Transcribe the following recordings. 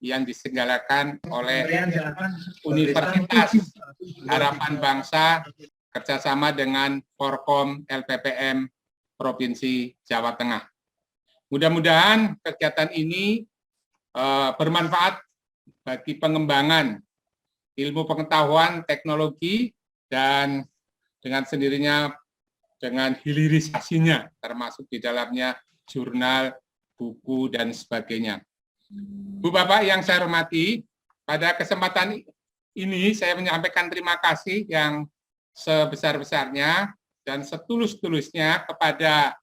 yang diselenggarakan oleh Universitas Harapan Bangsa kerjasama dengan Forkom LPPM Provinsi Jawa Tengah. Mudah-mudahan kegiatan ini bermanfaat bagi pengembangan ilmu pengetahuan, teknologi, dan dengan sendirinya dengan hilirisasinya, termasuk di dalamnya jurnal, buku, dan sebagainya. Bu Bapak yang saya hormati, pada kesempatan ini saya menyampaikan terima kasih yang sebesar-besarnya dan setulus-tulusnya kepada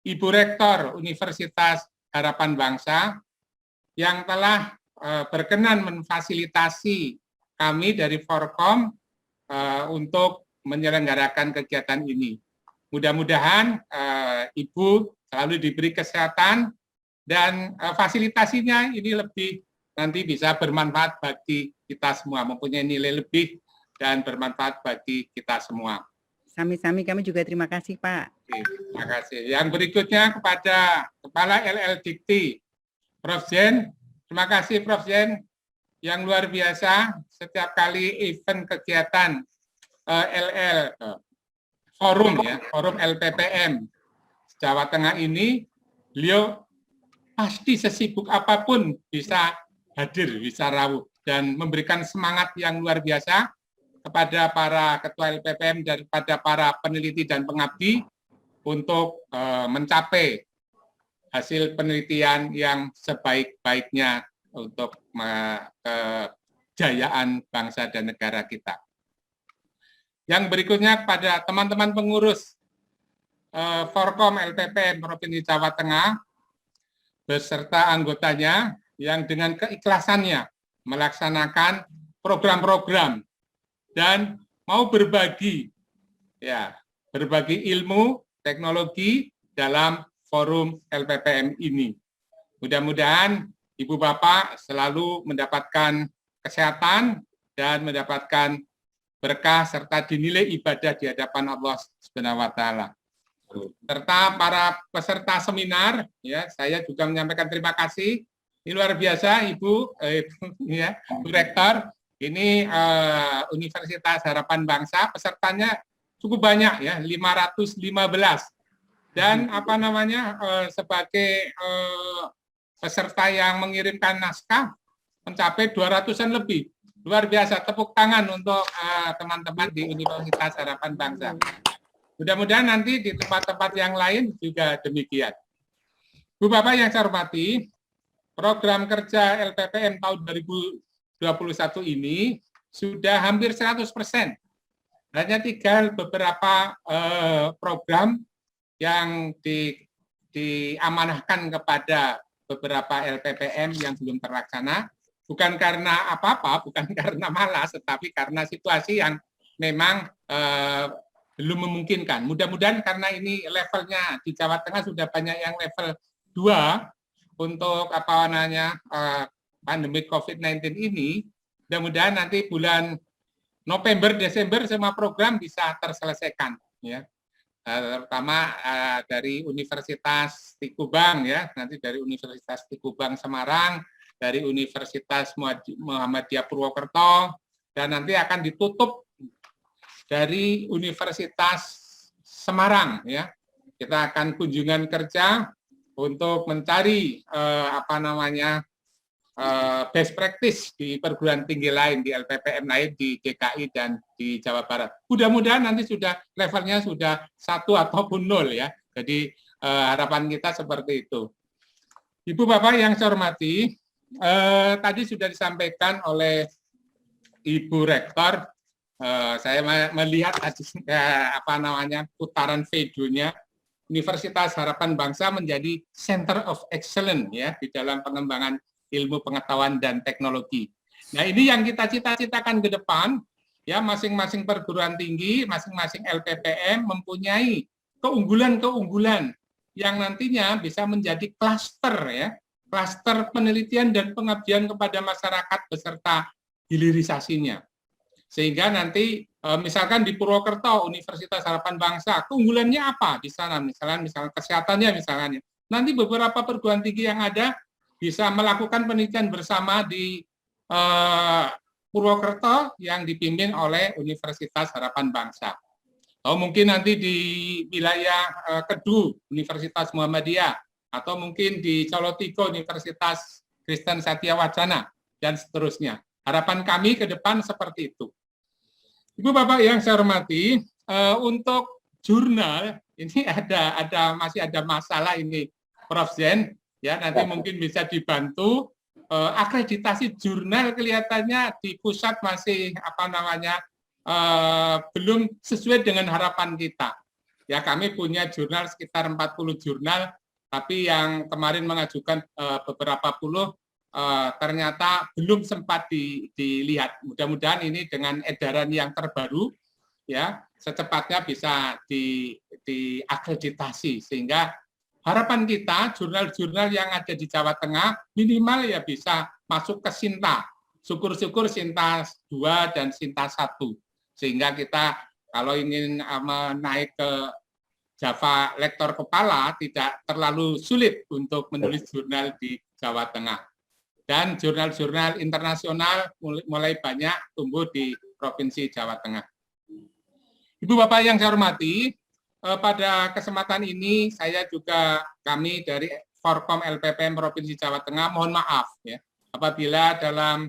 Ibu Rektor Universitas Harapan Bangsa yang telah berkenan memfasilitasi kami dari Forkom untuk menyelenggarakan kegiatan ini. Mudah-mudahan Ibu selalu diberi kesehatan dan fasilitasinya ini lebih nanti bisa bermanfaat bagi kita semua, mempunyai nilai lebih dan bermanfaat bagi kita semua. Sami-sami, kami juga terima kasih, Pak. Oke, terima kasih. Yang berikutnya kepada Kepala LL Dikti, Prof. Jen. Terima kasih Prof. Jen, yang luar biasa setiap kali event kegiatan LL forum ya, forum LPPM Jawa Tengah ini, beliau pasti sesibuk apapun bisa hadir, bisa rawuh dan memberikan semangat yang luar biasa kepada para ketua LPPM dan kepada para peneliti dan pengabdi untuk mencapai hasil penelitian yang sebaik-baiknya untuk kejayaan bangsa dan negara kita. Yang berikutnya kepada teman-teman pengurus Forkom LPPM Provinsi Jawa Tengah beserta anggotanya yang dengan keikhlasannya melaksanakan program-program dan mau berbagi ilmu, teknologi dalam forum LPPM ini. Mudah-mudahan Ibu Bapak selalu mendapatkan kesehatan dan mendapatkan berkah serta dinilai ibadah di hadapan Allah Subhanahu wa taala. Serta para peserta seminar, ya, saya juga menyampaikan terima kasih. Ini luar biasa Ibu Bu Rektor. Ini Universitas Harapan Bangsa, pesertanya cukup banyak ya, 515. Dan sebagai peserta yang mengirimkan naskah mencapai 200-an lebih. Luar biasa, tepuk tangan untuk teman-teman di Universitas Harapan Bangsa. Mudah-mudahan nanti di tempat-tempat yang lain juga demikian. Bu Bapak yang saya hormati, program kerja LPPM tahun 2021 ini sudah hampir 100%. Hanya tinggal beberapa program yang diamanahkan kepada beberapa LPPM yang belum terlaksana, bukan karena apa-apa, bukan karena malas, tetapi karena situasi yang memang belum memungkinkan. Mudah-mudahan karena ini levelnya di Jawa Tengah sudah banyak yang level 2 untuk pandemi COVID-19 ini, mudah-mudahan nanti bulan November, Desember semua program bisa terselesaikan, ya. Terutama dari Universitas Tikubang, ya, nanti dari Universitas Tikubang Semarang, dari Universitas Muhammadiyah Purwokerto, dan nanti akan ditutup dari Universitas Semarang, ya. Kita akan kunjungan kerja untuk mencari best practice di perguruan tinggi lain, di LPPM lain, di DKI dan di Jawa Barat. Mudah-mudahan nanti sudah levelnya sudah 1 ataupun 0 ya. Jadi harapan kita seperti itu. Ibu Bapak yang saya hormati, tadi sudah disampaikan oleh Ibu Rektor. Saya melihat putaran videonya, Universitas Harapan Bangsa menjadi Center of Excellence ya di dalam pengembangan ilmu pengetahuan dan teknologi. Nah, ini yang kita cita-citakan ke depan, ya, masing-masing perguruan tinggi, masing-masing LPPM mempunyai keunggulan-keunggulan yang nantinya bisa menjadi klaster, ya, klaster penelitian dan pengabdian kepada masyarakat beserta hilirisasinya. Sehingga nanti misalkan di Purwokerto Universitas Harapan Bangsa, keunggulannya apa di sana? Misalnya kesehatannya misalnya. Nanti beberapa perguruan tinggi yang ada bisa melakukan penelitian bersama di Purwokerto yang dipimpin oleh Universitas Harapan Bangsa. Atau mungkin nanti di wilayah Kedu, Universitas Muhammadiyah, atau mungkin di Colotigo, Universitas Kristen Satya Wacana, dan seterusnya. Harapan kami ke depan seperti itu. Ibu Bapak yang saya hormati, untuk jurnal ini masih ada masalah ini, Prof. Zen, ya nanti mungkin bisa dibantu. Akreditasi jurnal kelihatannya di pusat masih belum sesuai dengan harapan kita. Ya kami punya jurnal sekitar 40 jurnal, tapi yang kemarin mengajukan beberapa puluh ternyata belum sempat dilihat. Mudah-mudahan ini dengan edaran yang terbaru, ya secepatnya bisa diakreditasi sehingga harapan kita jurnal-jurnal yang ada di Jawa Tengah minimal ya bisa masuk ke Sinta. Syukur-syukur Sinta 2 dan Sinta 1. Sehingga kita kalau ingin naik ke Java lektor kepala tidak terlalu sulit untuk menulis jurnal di Jawa Tengah. Dan jurnal-jurnal internasional mulai banyak tumbuh di Provinsi Jawa Tengah. Ibu Bapak yang saya hormati, pada kesempatan ini kami dari Forkom LPPM Provinsi Jawa Tengah mohon maaf ya apabila dalam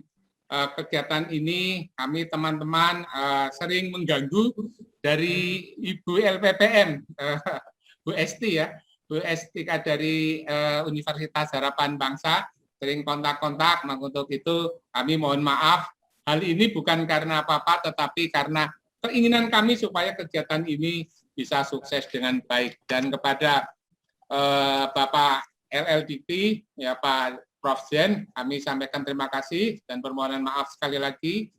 kegiatan ini kami teman-teman sering mengganggu dari Ibu LPPM Bu Esti ya Bu Estika dari Universitas Harapan Bangsa sering kontak-kontak, untuk itu kami mohon maaf. Hal ini bukan karena apa-apa tetapi karena keinginan kami supaya kegiatan ini bisa sukses dengan baik. Dan kepada Bapak LLDT, ya Pak Prof. Zen, kami sampaikan terima kasih dan permohonan maaf sekali lagi.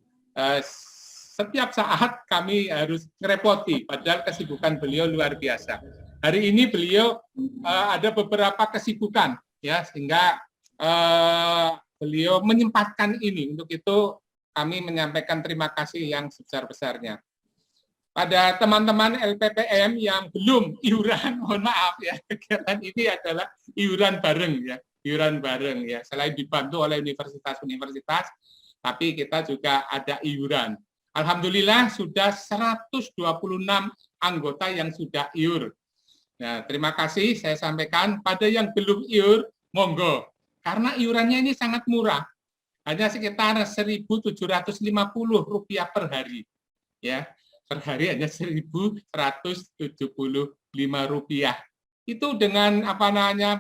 Setiap saat kami harus ngerepoti, padahal kesibukan beliau luar biasa. Hari ini beliau ada beberapa kesibukan, ya sehingga beliau menyempatkan ini. Untuk itu kami menyampaikan terima kasih yang sebesar-besarnya. Pada teman-teman LPPM yang belum iuran, mohon maaf ya, kegiatan ini adalah iuran bareng ya. Selain dibantu oleh universitas-universitas, tapi kita juga ada iuran. Alhamdulillah sudah 126 anggota yang sudah iur. Nah, terima kasih saya sampaikan pada yang belum iur, monggo. Karena iurannya ini sangat murah. Hanya sekitar Rp1.750 per hari. Ya. Per hari hanya Rp1.175. Itu dengan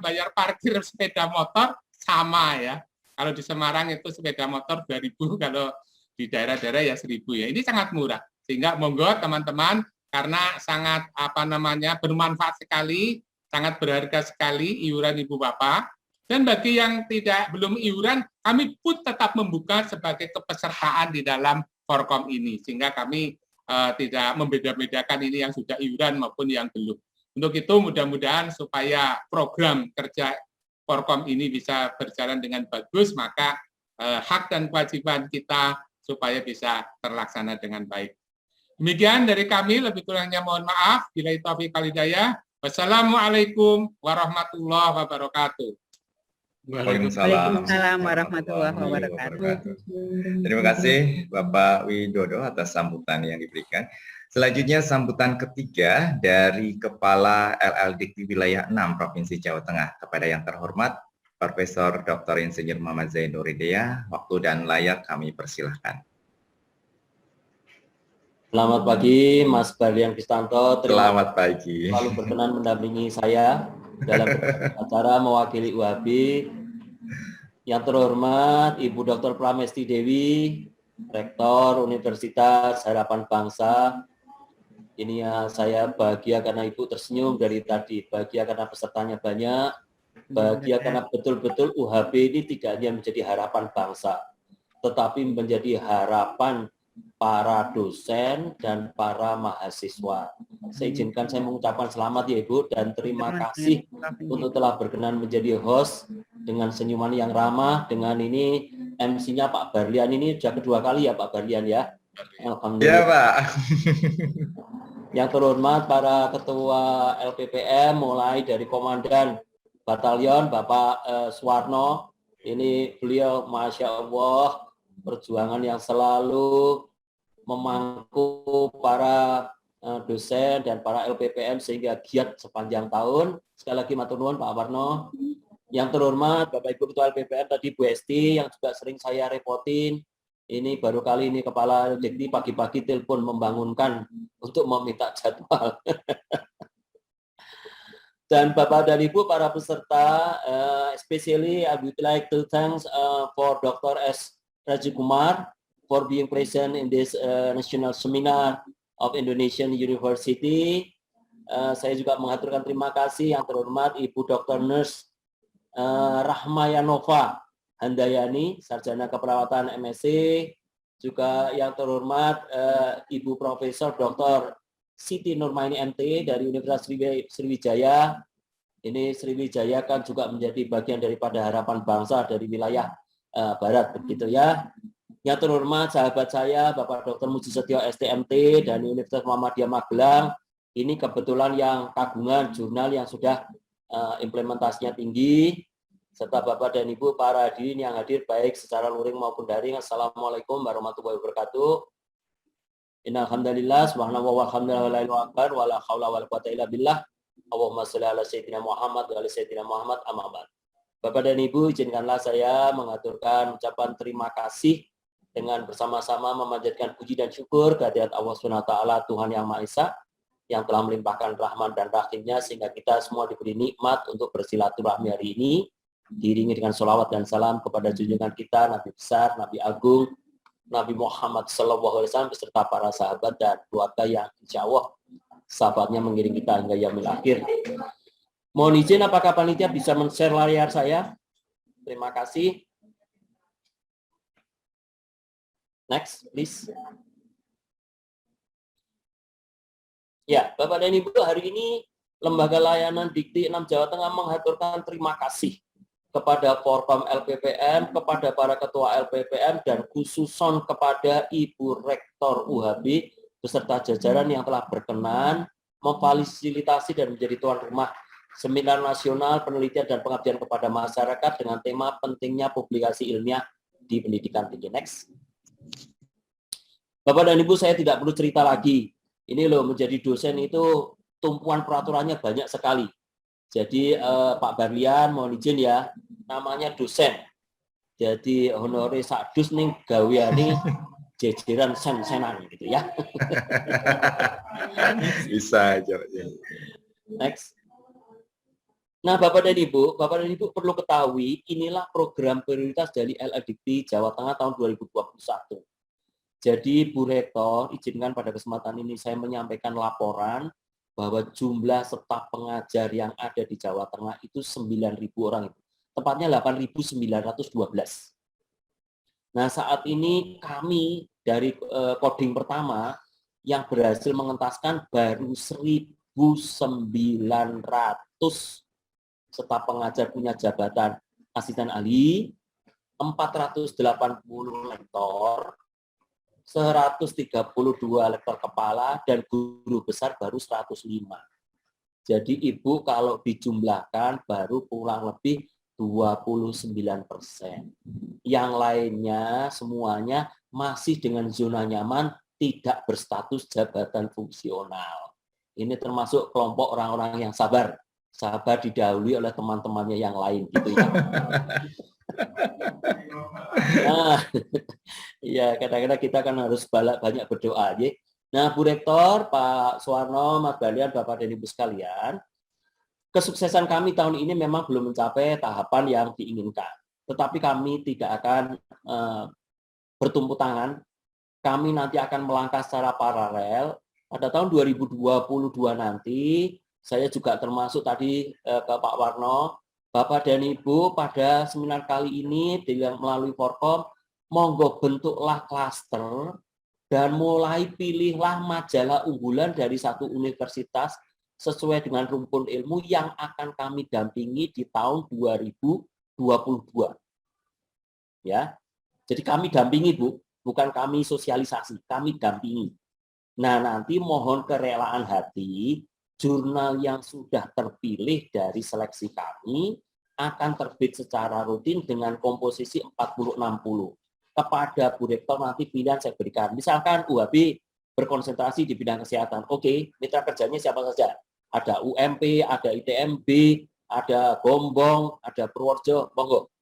bayar parkir sepeda motor sama ya. Kalau di Semarang itu sepeda motor 2.000, kalau di daerah-daerah ya 1.000 ya. Ini sangat murah. Sehingga monggo teman-teman karena sangat bermanfaat sekali, sangat berharga sekali iuran Ibu Bapak. Dan bagi yang belum iuran, kami pun tetap membuka sebagai kepesertaan di dalam Forkom ini. Sehingga kami tidak membeda-bedakan ini yang sudah iuran maupun yang belum. Untuk itu mudah-mudahan supaya program kerja Forkom ini bisa berjalan dengan bagus, maka hak dan kewajiban kita supaya bisa terlaksana dengan baik. Demikian dari kami, lebih kurangnya mohon maaf. Billahi taufiq wal hidayah. Wassalamualaikum warahmatullahi wabarakatuh. Waalaikumsalam warahmatullahi wabarakatuh. Terima kasih Bapak Widodo atas sambutan yang diberikan. Selanjutnya sambutan ketiga dari Kepala LLDT Wilayah 6 Provinsi Jawa Tengah kepada yang terhormat Profesor Dr. Insinyur Muhammad Zainur Hidayah. Waktu dan layak kami persilahkan. Selamat pagi Mas Barlian Kristanto. Selamat pagi. Selalu berkenan mendampingi saya dalam acara mewakili UHB. Yang terhormat Ibu Dr. Pramesti Dewi, Rektor Universitas Harapan Bangsa. Ini ya, saya bahagia karena Ibu tersenyum dari tadi, bahagia karena pesertanya banyak, bahagia karena betul-betul UHB ini tidak hanya menjadi harapan bangsa, tetapi menjadi harapan para dosen dan para mahasiswa. Saya izinkan saya mengucapkan selamat ya Ibu dan terima kasih untuk telah berkenan menjadi host dengan senyuman yang ramah. Dengan ini MC-nya Pak Barlian ini sudah kedua kali ya Pak Barlian ya. Alhamdulillah. Ya Pak. Yang terhormat para ketua LPPM mulai dari Komandan Batalion Bapak Suwarno, Ini beliau, Masya Allah, perjuangan yang selalu memangku para dosen dan para LPPM sehingga giat sepanjang tahun. Sekali lagi matur nuwun Pak Warno. Yang terhormat Bapak Ibu Ketua LPPM tadi Bu Esti yang juga sering saya repotin. Ini baru kali ini Kepala Dikti pagi-pagi telepon membangunkan untuk meminta jadwal. Dan Bapak dan Ibu para peserta, especially I would like to thanks for Dr. S. Rajikumar for being present in this national seminar of Indonesian University. Saya juga mengaturkan terima kasih yang terhormat Ibu Dr. Nurse Rahmayanova Handayani, Sarjana Keperawatan MSc, juga yang terhormat Ibu Profesor Dr. Siti Nurmaini MT dari Universitas Sriwijaya. Ini Sriwijaya kan juga menjadi bagian daripada harapan bangsa dari wilayah Barat, begitu ya. Yang terhormat sahabat saya Bapak Dr. Mujisetyo STMT dari Universitas Muhammadiyah Magelang. Ini kebetulan yang kagungan jurnal yang sudah implementasinya tinggi. Serta Bapak dan Ibu para hadirin yang hadir baik secara luring maupun daring. Assalamualaikum warahmatullahi wabarakatuh. Innalhamdulillah, subhanallah walhamdulillah wala haula wala quwata illa billah. Allahumma sholli ala sayyidina Muhammad wa ala sayyidina Muhammad amma ba'd. Bapak dan Ibu, izinkanlah saya mengaturkan ucapan terima kasih dengan bersama-sama memanjatkan puji dan syukur kehadirat Allah SWT, Tuhan Yang Maha Esa, yang telah melimpahkan rahman dan rahimnya sehingga kita semua diberi nikmat untuk bersilaturahmi hari ini, diiringi dengan sholawat dan salam kepada junjungan kita, Nabi besar, Nabi agung, Nabi Muhammad SAW beserta para sahabat dan keluarga yang insya Allah sahabatnya mengiring kita hingga yaumil akhir. Mohon izin apakah panitia bisa men-share layar saya? Terima kasih. Next, please. Ya, Bapak dan Ibu, hari ini Lembaga Layanan Dikti 6 Jawa Tengah mengaturkan terima kasih kepada Forkom LPPM, kepada para ketua LPPM, dan khususon kepada Ibu Rektor UHB beserta jajaran yang telah berkenan memfasilitasi dan menjadi tuan rumah Seminar Nasional Penelitian dan Pengabdian kepada Masyarakat dengan tema pentingnya publikasi ilmiah di pendidikan tinggi. Next. Bapak dan Ibu, saya tidak perlu cerita lagi. Ini loh, menjadi dosen itu tumpuan peraturannya banyak sekali. Jadi Pak Barlian, mohon izin ya, namanya dosen. Jadi honoris sadus nih gaweane jejeran sen-senan gitu ya. Bisa aja. Next. Nah, Bapak dan Ibu perlu ketahui inilah program prioritas dari LLDikti Jawa Tengah tahun 2021. Jadi Bu Rektor, izinkan pada kesempatan ini saya menyampaikan laporan bahwa jumlah staf pengajar yang ada di Jawa Tengah itu 9.000 orang itu. Tepatnya 8.912. Nah, saat ini kami dari coding pertama yang berhasil mengentaskan baru 1.900 staf pengajar punya jabatan asisten ahli, 480 lektor, 132 lektor kepala, dan guru besar baru 105. Jadi Ibu kalau dijumlahkan baru kurang lebih 29%. Yang lainnya semuanya masih dengan zona nyaman, tidak berstatus jabatan fungsional. Ini termasuk kelompok orang-orang yang sabar didahului oleh teman-temannya yang lain gitu ya. Nah, ya kadang-kadang kita kan harus banyak berdoa ya. Nah, Bu Rektor, Pak Suwarno, Mas Balian, Bapak dan Ibu sekalian, kesuksesan kami tahun ini memang belum mencapai tahapan yang diinginkan. Tetapi kami tidak akan bertumpu tangan. Kami nanti akan melangkah secara paralel. Pada tahun 2022 nanti, saya juga termasuk tadi ke Pak Warno, Bapak dan Ibu pada seminar kali ini melalui Forkom, monggo bentuklah klaster dan mulai pilihlah majalah unggulan dari satu universitas sesuai dengan rumpun ilmu yang akan kami dampingi di tahun 2022. Ya, jadi kami dampingi Bu, bukan kami sosialisasi, kami dampingi. Nah, nanti mohon kerelaan hati, jurnal yang sudah terpilih dari seleksi kami akan terbit secara rutin dengan komposisi 40-60. Kepada Bu Rektor nanti pilihan saya berikan. Misalkan UHB berkonsentrasi di bidang kesehatan. Oke, mitra kerjanya siapa saja? Ada UMP, ada ITMB, ada Gombong, ada Purworejo, monggo.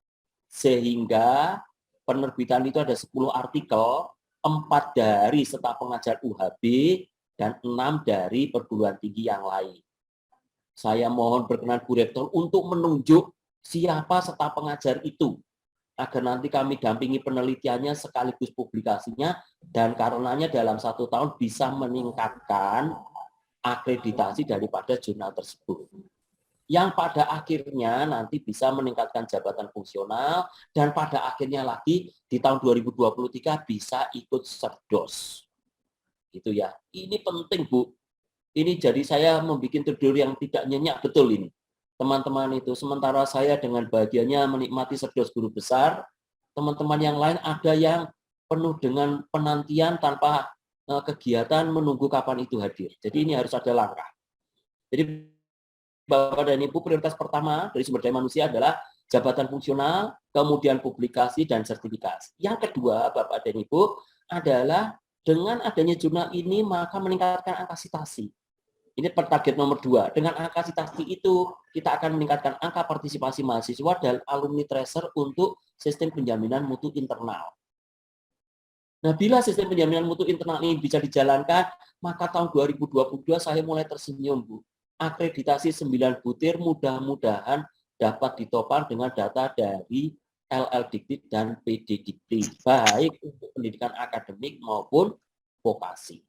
Sehingga penerbitan itu ada 10 artikel, 4 dari staf pengajar UHB, dan 6 dari perguruan tinggi yang lain. Saya mohon berkenan Bu Rektor untuk menunjuk siapa staf pengajar itu, agar nanti kami dampingi penelitiannya sekaligus publikasinya, dan karenanya dalam 1 tahun bisa meningkatkan akreditasi daripada jurnal tersebut. Yang pada akhirnya nanti bisa meningkatkan jabatan fungsional, dan pada akhirnya lagi di tahun 2023 bisa ikut serdos. Gitu ya. Ini penting, Bu. Ini jadi saya membuat tidur yang tidak nyenyak betul ini. Teman-teman itu, sementara saya dengan bahagianya menikmati serdos guru besar, teman-teman yang lain ada yang penuh dengan penantian tanpa kegiatan menunggu kapan itu hadir. Jadi ini harus ada langkah. Jadi Bapak dan Ibu, prioritas pertama dari sumber daya manusia adalah jabatan fungsional, kemudian publikasi dan sertifikasi. Yang kedua, Bapak dan Ibu, adalah dengan adanya jurnal ini maka meningkatkan angka citasi. Ini target nomor 2. Dengan angka citasi itu, kita akan meningkatkan angka partisipasi mahasiswa dan alumni tracer untuk sistem penjaminan mutu internal. Nah, bila sistem penjaminan mutu internal ini bisa dijalankan, maka tahun 2022 saya mulai tersenyum, Bu. Akreditasi 9 butir mudah-mudahan dapat ditopang dengan data dari LL-Dikti dan PD-Dikti, baik untuk pendidikan akademik maupun vokasi.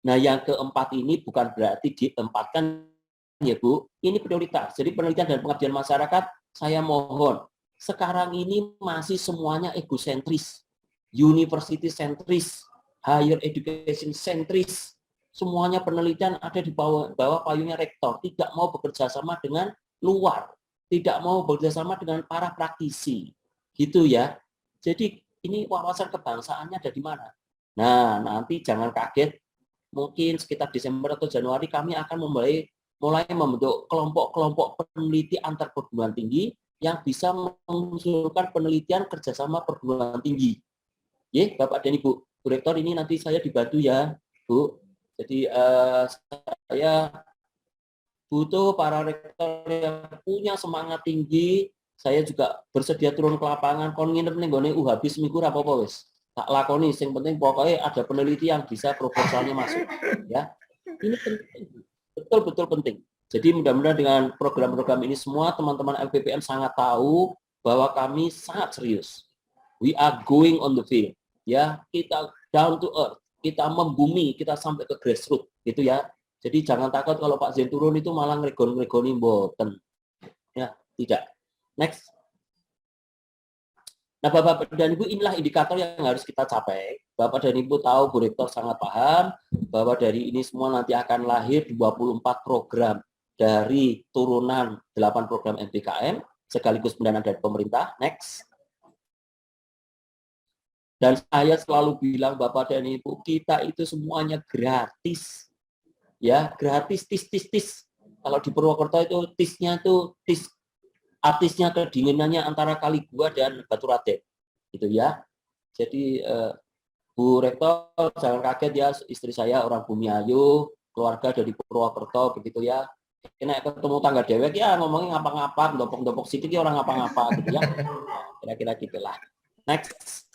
Nah, yang keempat ini bukan berarti ditempatkan, ya Bu, ini prioritas. Jadi penelitian dan pengabdian masyarakat, saya mohon, sekarang ini masih semuanya egosentris, university sentris, higher education sentris, semuanya penelitian ada di bawah payungnya rektor, tidak mau bekerja sama dengan luar, tidak mau bekerja sama dengan para praktisi, gitu ya. Jadi ini wawasan kebangsaannya ada di mana? Nah, nanti jangan kaget, mungkin sekitar Desember atau Januari kami akan mulai membentuk kelompok-kelompok peneliti antar perguruan tinggi yang bisa mengusulkan penelitian kerjasama perguruan tinggi. Ya, Bapak dan Ibu, Bu Rektor ini nanti saya dibantu ya, Bu. Jadi saya butuh para rektor yang punya semangat tinggi. Saya juga bersedia turun ke lapangan. Kon nginep ning gone UHB seminggu ra apa-apa wis. Tak lakoni, sing penting pokoknya ada peneliti yang bisa proposalnya masuk. Ya, ini penting, betul-betul penting. Jadi mudah-mudahan dengan program-program ini semua teman-teman LPPM sangat tahu bahwa kami sangat serius. We are going on the field. Ya, kita down to earth. Kita membumi, kita sampai ke grassroots, gitu ya. Jadi jangan takut kalau Pak Zen turun itu malah ngregoni mboten. Ya, tidak. Next. Nah, Bapak dan Ibu, inilah indikator yang harus kita capai. Bapak dan Ibu tahu, Bu Rektor sangat paham bahwa dari ini semua nanti akan lahir 24 program dari turunan 8 program MPKM sekaligus pendanaan dari pemerintah. Next. Dan saya selalu bilang, Bapak dan Ibu, kita itu semuanya gratis. Ya, gratis, tis. Kalau di Purwokerto itu tisnya itu tis, artisnya kedinginannya antara Kali Gua dan Batu Raden. Gitu ya. Jadi, Bu Rektor, jangan kaget ya, istri saya orang Bumiayu, keluarga dari Purwokerto, begitu ya. Kena ketemu tangga dewek, ya ngomongin ngapa-ngapa, dopok-dopok sidik, orang ngapa-ngapa, gitu ya. Kira-kira gitulah. Next.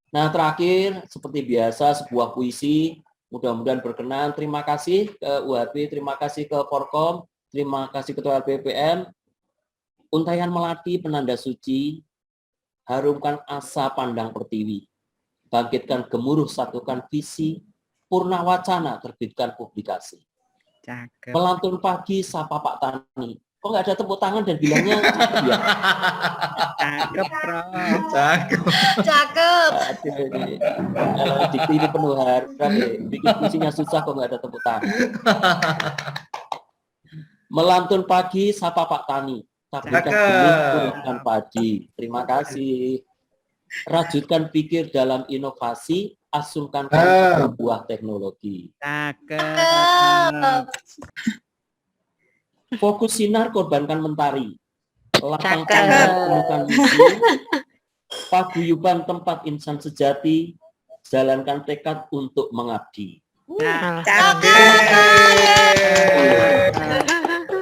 Nah, terakhir, seperti biasa, sebuah puisi, mudah-mudahan berkenan. Terima kasih ke UHB, terima kasih ke Forkom, terima kasih Ketua LPPM. Untaian melati penanda suci, harumkan asa pandang pertiwi, bangkitkan gemuruh satukan visi, purna wacana terbitkan publikasi. Cakep. Pelantun pagi sapa Pak Tani. Kok nggak ada tepuk tangan dan bilangnya cakep ya? Cakep, Prof. Cakep. Cakep. Aduh, ini Dikti ini penuh harap ya. Bikin puisinya susah kok nggak ada tepuk tangan. Melantun pagi sapa Pak Tani. Taburkan benih, turunkan padi. Terima kasih. Rajutkan pikir dalam inovasi, asumkan buah teknologi. Cakep. Fokus sinar, korbankan mentari. Lapang Cakep. tangan, temukan misi. Paguyuban tempat insan sejati. Jalankan tekad untuk mengabdi.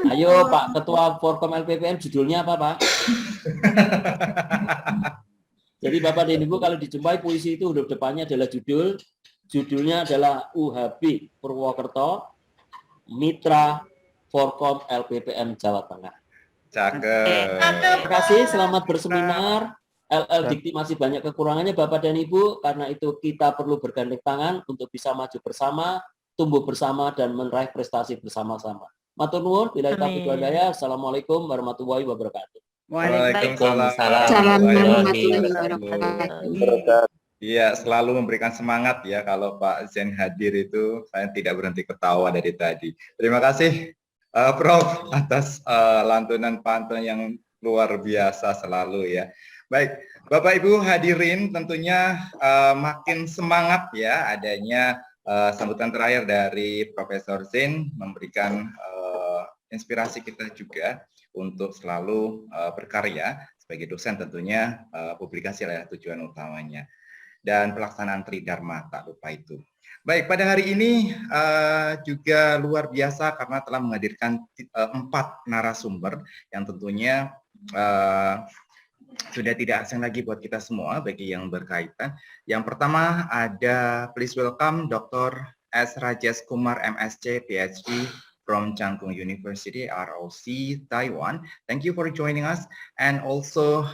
Ayo Pak Ketua Forkom LPPM, judulnya apa Pak? Jadi Bapak dan Ibu kalau dijumpai puisi itu huruf depannya adalah judulnya adalah UHB Purwokerto, Mitra Forkom LPPM Jawa Tengah. Cakep. Terima kasih, selamat berseminar. LL Dikti masih banyak kekurangannya Bapak dan Ibu, karena itu kita perlu bergandeng tangan untuk bisa maju bersama, tumbuh bersama, dan meraih prestasi bersama-sama. Matur nuwun, billahi taufiq wal hidayah. Assalamualaikum warahmatullahi wabarakatuh. Waalaikumsalam warahmatullahi wabarakatuh. Iya, selalu memberikan semangat ya kalau Pak Zen hadir itu, saya tidak berhenti ketawa dari tadi. Terima kasih Prof atas lantunan pantun yang luar biasa selalu ya. Baik, Bapak Ibu hadirin tentunya makin semangat ya adanya sambutan terakhir dari Profesor Zen memberikan inspirasi kita juga untuk selalu berkarya sebagai dosen tentunya publikasi adalah tujuan utamanya dan pelaksanaan Tridharma tak lupa itu. Baik, pada hari ini juga luar biasa karena telah menghadirkan 4 narasumber yang tentunya sudah tidak asing lagi buat kita semua bagi yang berkaitan. Yang pertama ada please welcome Dr. S. Rajesh Kumar MSc PhD from Changkung University ROC Taiwan. Thank you for joining us, and also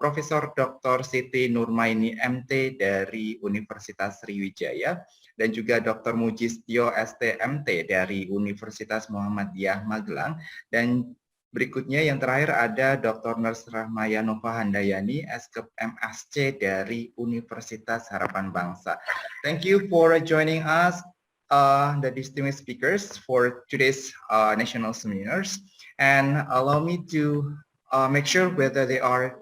Profesor Dr. Siti Nurmaini MT dari Universitas Sriwijaya dan juga Dr. Mujistio STMT dari Universitas Muhammadiyah Magelang, dan berikutnya yang terakhir ada Dr. Nurse Rahmaya Nova Handayani, SKEP MSc dari Universitas Harapan Bangsa. Thank you for joining us, the distinguished speakers for today's national seminars, and allow me to make sure whether they are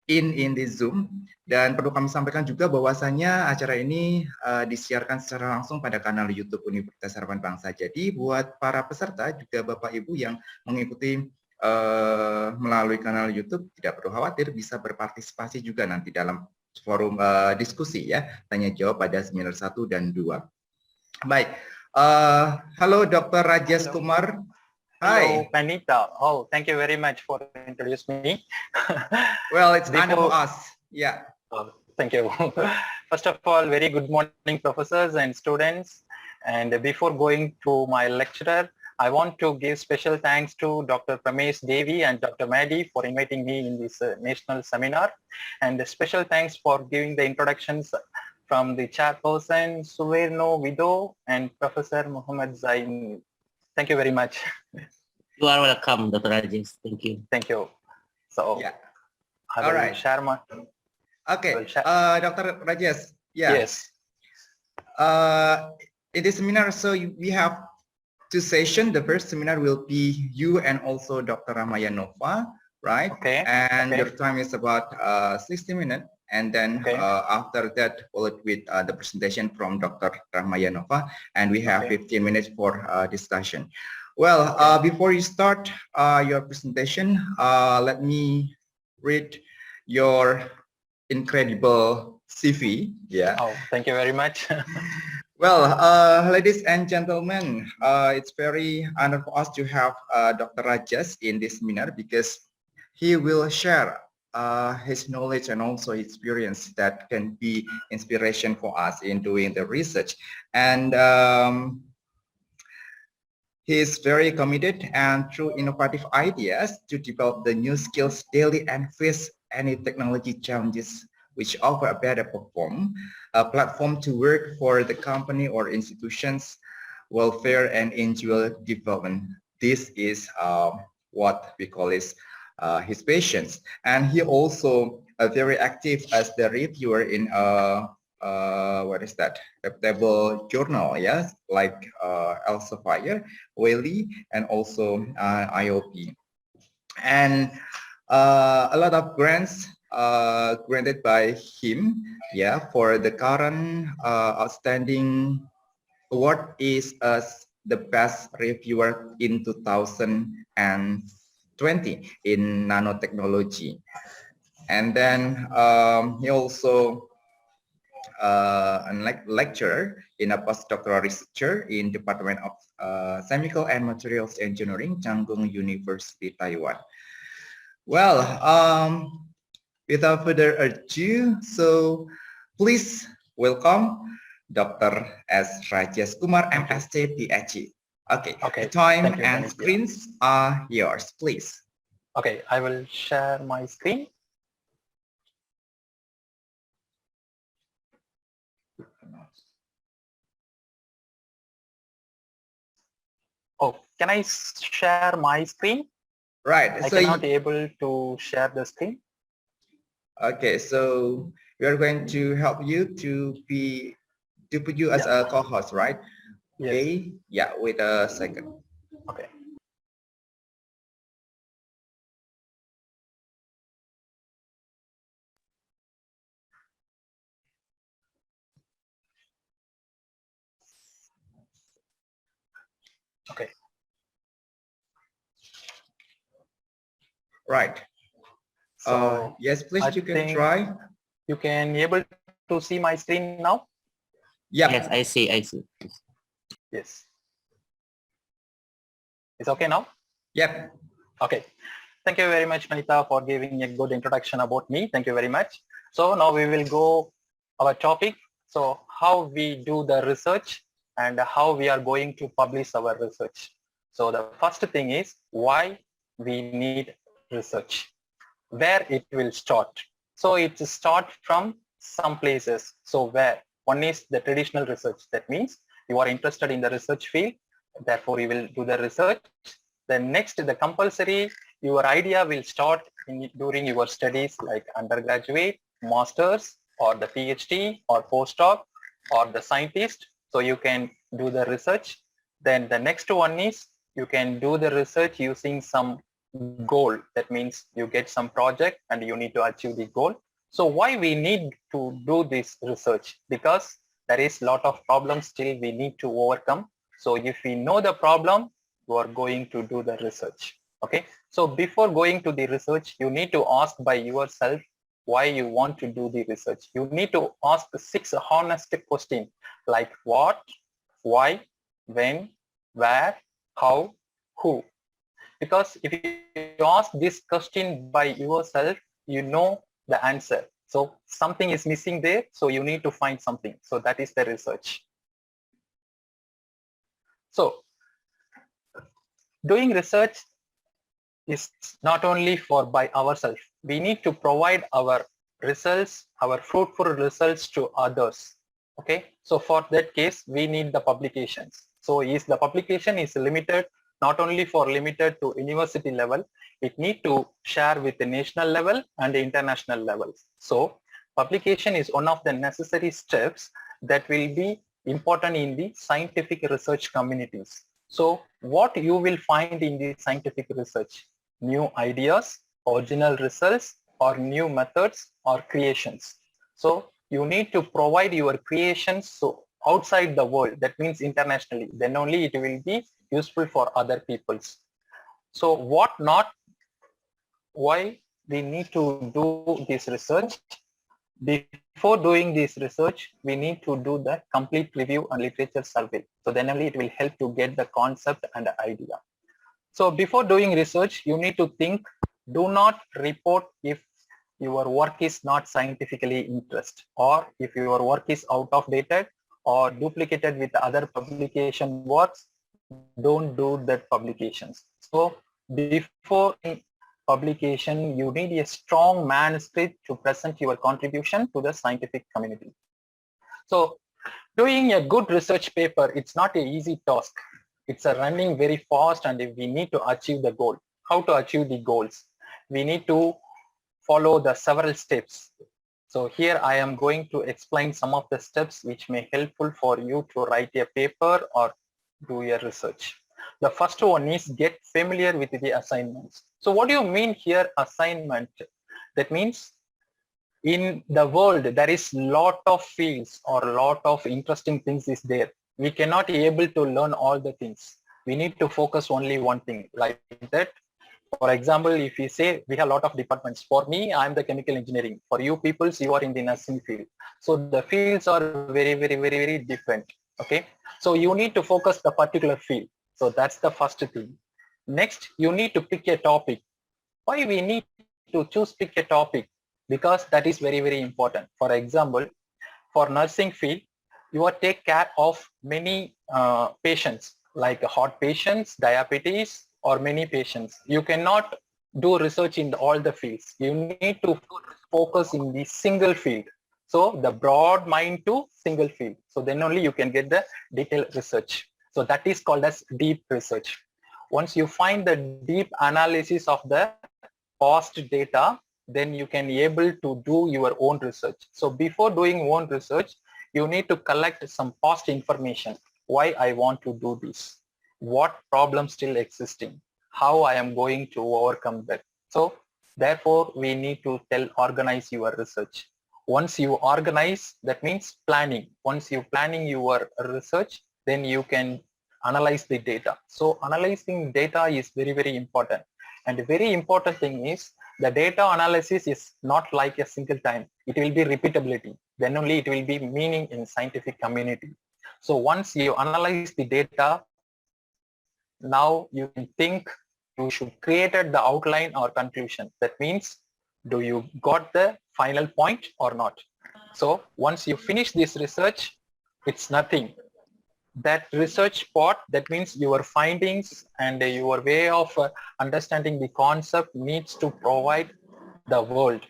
in this Zoom. Dan perlu kami sampaikan juga bahwasanya acara ini disiarkan secara langsung pada kanal YouTube Universitas Harapan Bangsa. Jadi buat para peserta juga Bapak Ibu yang mengikuti melalui kanal YouTube tidak perlu khawatir, bisa berpartisipasi juga nanti dalam forum diskusi ya, tanya jawab pada seminar 1 dan 2. Baik, halo Dr. Rajesh Kumar. Hello, Panita. Oh, thank you very much for introducing me. Well, it's honor for us. Yeah. Thank you. First of all, very good morning, professors and students. And before going to my lecturer, I want to give special thanks to Dr. Pramesh Devi and Dr. Maddy for inviting me in this national seminar. And a special thanks for giving the introductions from the chairperson Suverno Wido and Professor Muhammad Zain. Thank you very much. You are welcome, Dr. Rajesh. Thank you. Thank you. So, Yeah. I will All right. share my... Okay, Dr. Rajesh. Yeah. Yes. In this seminar, so we have 2 sessions. The first seminar will be you and also Dr. Rahmaya Nova, right? Okay. And Okay. your time is about 60 minutes. And then Okay. After that, followed with the presentation from Dr. Rahmaya Nova, and we have Okay. 15 minutes for discussion. Well, before you start your presentation, let me read your incredible CV. Yeah. Oh, thank you very much. Well, ladies and gentlemen, it's very honor for us to have Dr. Rajesh in this seminar because he will share his knowledge and also experience that can be inspiration for us in doing the research. And he is very committed and through innovative ideas to develop the new skills daily and face any technology challenges which offer a better platform to work for the company or institutions, welfare and individual development. This is what we call his patience. And he also very active as the reviewer in what is that? Reputable journal, yes, like Elsevier, Wiley, and also IOP. And a lot of grants granted by him, yeah, for the current outstanding award is the best reviewer in 2020 in nanotechnology. And then he also a lecturer in a postdoctoral researcher in Department of Chemical and Materials Engineering, Changgung University, Taiwan. Well, without further ado, so please welcome Dr. S. Rajesh Kumar, MSc, PhD. Okay, Okay. the time Thank you, and Daniel. screens are yours, please. Okay, I will share my screen. Oh, can I share my screen? Right. I So cannot able to share the screen. okay, so we are going to help you to put you as a co-host, right? Yes. Okay. Yeah. Wait a second. Okay. Okay. Right. So Yes, please. I You can think try. you can able to see my screen now. Yeah. Yes, I see. I see. Yes. It's okay now. Yep. Okay. Thank you very much, Manita, for giving a good introduction about me. Thank you very much. So now we will go our topic. So how we do the research and how we are going to publish our research. So the first thing is why we need research, where it will start. So it start from some places. So where one is the traditional research. That means you are interested in the research field. Therefore, you will do the research. Then next, the compulsory, your idea will start during your studies like undergraduate, masters, or the PhD, or postdoc, or the scientist. So you can do the research. Then the next one is you can do the research using some goal. That means you get some project and you need to achieve the goal. So why we need to do this research? Because there is a lot of problems still we need to overcome. So if we know the problem, you are going to do the research. Okay. So before going to the research, you need to ask by yourself why you want to do the research. You need to ask 6 honest questions like what, why, when, where, how, who. Because if you ask this question by yourself, you know the answer. So something is missing there. So you need to find something. So that is the research. So doing research is not only for by ourselves. We need to provide our results, our fruitful results to others. Okay. So for that case, we need the publications. So the publication is limited, not only limited to university level, it need to share with the national level and the international levels. So publication is one of the necessary steps that will be important in the scientific research communities. So what you will find in the scientific research? New ideas, original results, or new methods or creations. So you need to provide your creations so outside the world, that means internationally, then only it will be useful for other peoples. So why we need to do this research? Before doing this research, we need to do the complete review and literature survey. So then only it will help to get the concept and the idea. So before doing research, you need to think, do not report if your work is not scientifically interested, or if your work is out of dated or duplicated with other publication works, don't do that publications. So before publication, you need a strong manuscript to present your contribution to the scientific community. So doing a good research paper, it's not an easy task. It's a running very fast and we need to achieve the goal. How to achieve the goals? We need to follow the several steps. So here I am going to explain some of the steps which may helpful for you to write a paper or do your research. The first one is get familiar with the assignments. So what do you mean here assignment? That means in the world there is lot of fields or lot of interesting things is there. we cannot be able to learn all the things. We need to focus only one thing, like that. For example, if we say we have a lot of departments. For me, I'm the chemical engineering. For you people, you are in the nursing field. So the fields are very different. Okay. So you need to focus the particular field. So that's the first thing. Next, you need to pick a topic. Why we need to pick a topic? Because that is very important. For example, for nursing field, you are take care of many patients, like heart patients, diabetes, or many patients. You cannot do research in all the fields. You need to focus in the single field. So the broad mind to single field. So then only you can get the detailed research. So that is called as deep research. Once you find the deep analysis of the past data, then you can be able to do your own research. So before doing own research, you need to collect some past information. Why I want to do this? What problems still existing? How I am going to overcome that? So therefore, we need to organize your research. Once you organize, that means planning. Once you planning your research, then you can analyze the data. So analyzing data is very important. And the very important thing is the data analysis is not like a single time. It will be repeatability. Then only it will be meaning in scientific community. So once you analyze the data, now you can think you should create the outline or conclusion. That means, do you got the final point or not? So once you finish this research, it's nothing. That research part, that means your findings and your way of understanding the concept needs to provide the world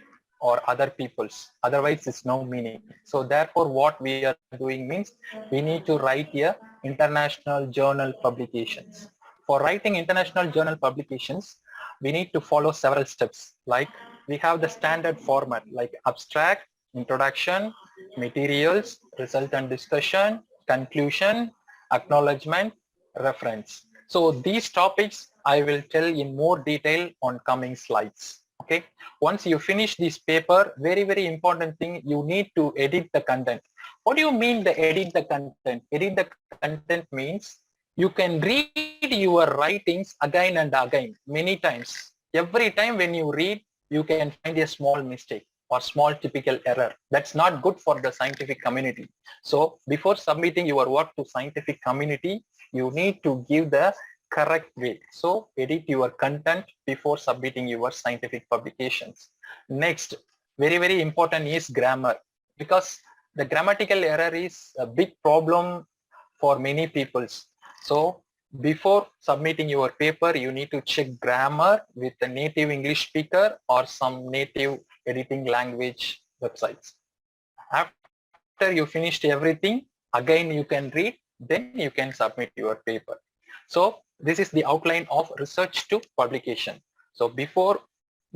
or other people's. Otherwise, it's no meaning. So therefore, what we are doing means we need to write here international journal publications. For writing international journal publications, we need to follow several steps. Like we have the standard format like abstract, introduction, materials, result and discussion, conclusion, acknowledgement, reference. So these topics I will tell in more detail on coming slides. Okay. Once you finish this paper, very important thing, you need to edit the content. What do you mean the edit the content? Edit the content means you can read your writings again and again, many times. Every time when you read, you can find a small mistake or small typical error. That's not good for the scientific community. So before submitting your work to scientific community, you need to give the correct way. So edit your content before submitting your scientific publications. Next, very important is grammar, because the grammatical error is a big problem for many peoples. So before submitting your paper, you need to check grammar with a native English speaker or some native editing language websites. After you finished everything, again you can read, then you can submit your paper. So this is the outline of research to publication. So before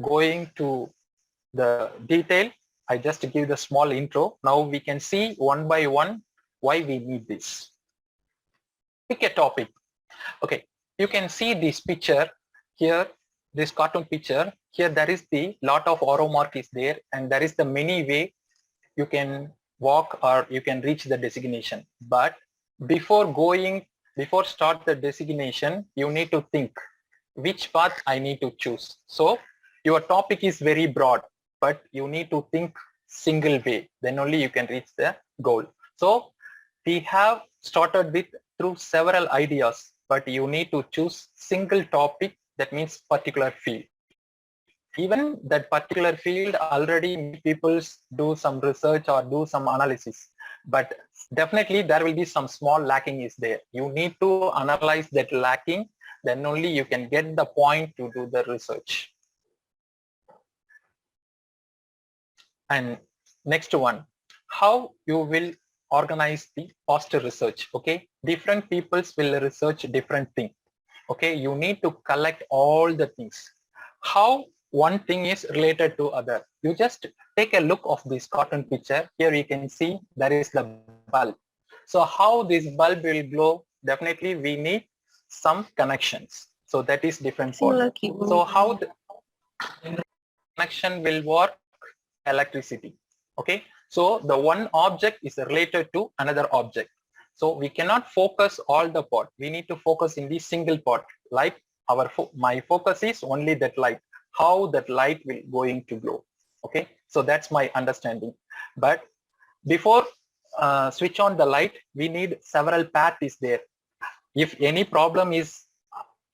going to the detail, I just give the small intro. Now we can see one by one why we need this. Pick a topic. Okay, you can see this picture here, this cartoon picture. Here there is the lot of arrow mark is there, and there is the many way you can walk or you can reach the designation. But before start the designation, you need to think which path I need to choose. So your topic is very broad, but you need to think single way. Then only you can reach the goal. So we have started with through several ideas, but you need to choose single topic. That means particular field. Even that particular field already people do some research or do some analysis, but definitely there will be some small lacking is there. You need to analyze that lacking, then only you can get the point to do the research. And next one, how you will organize the past research. Okay, different peoples will research different thing. Okay, you need to collect all the things. How one thing is related to other. You just take a look of this cartoon picture. Here you can see there is the bulb. So how this bulb will glow? Definitely we need some connections. So that is different for. So how the connection will work? Electricity. Okay. So the one object is related to another object. So we cannot focus all the pot. We need to focus in the single pot. Like my focus is only that light, how that light will going to glow. Okay, so that's my understanding. But before switch on the light, we need several paths is there. If any problem is,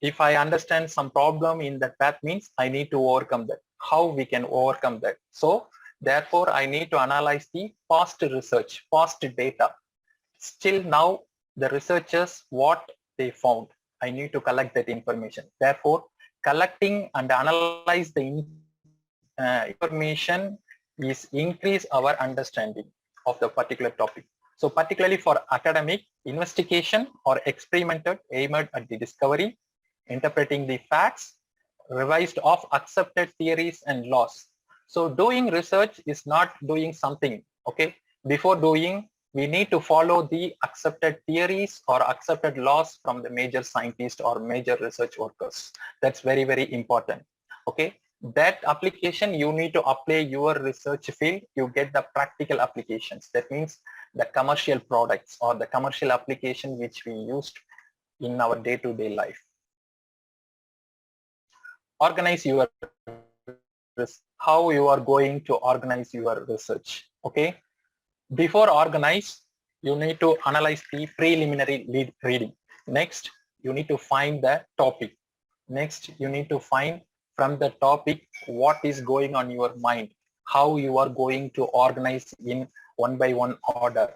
if I understand some problem in that path, means I need to overcome that. How we can overcome that? So therefore I need to analyze the past research, past data. Still now the researchers, what they found, I need to collect that information. Therefore collecting and analyze the information is increase our understanding of the particular topic. So particularly for academic, investigation or experimental aimed at the discovery, interpreting the facts, revised of accepted theories and laws. So doing research is not doing something, okay? Before doing, we need to follow the accepted theories or accepted laws from the major scientists or major research workers. That's very, very important, okay? That application, you need to apply your research field, you get the practical applications. That means the commercial products or the commercial application which we used in our day-to-day life. Organize your how you are going to organize your research. Okay, before organize, you need to analyze the preliminary reading. Next, you need to find the topic. Next, you need to find from the topic what is going on your mind, how you are going to organize in one by one order.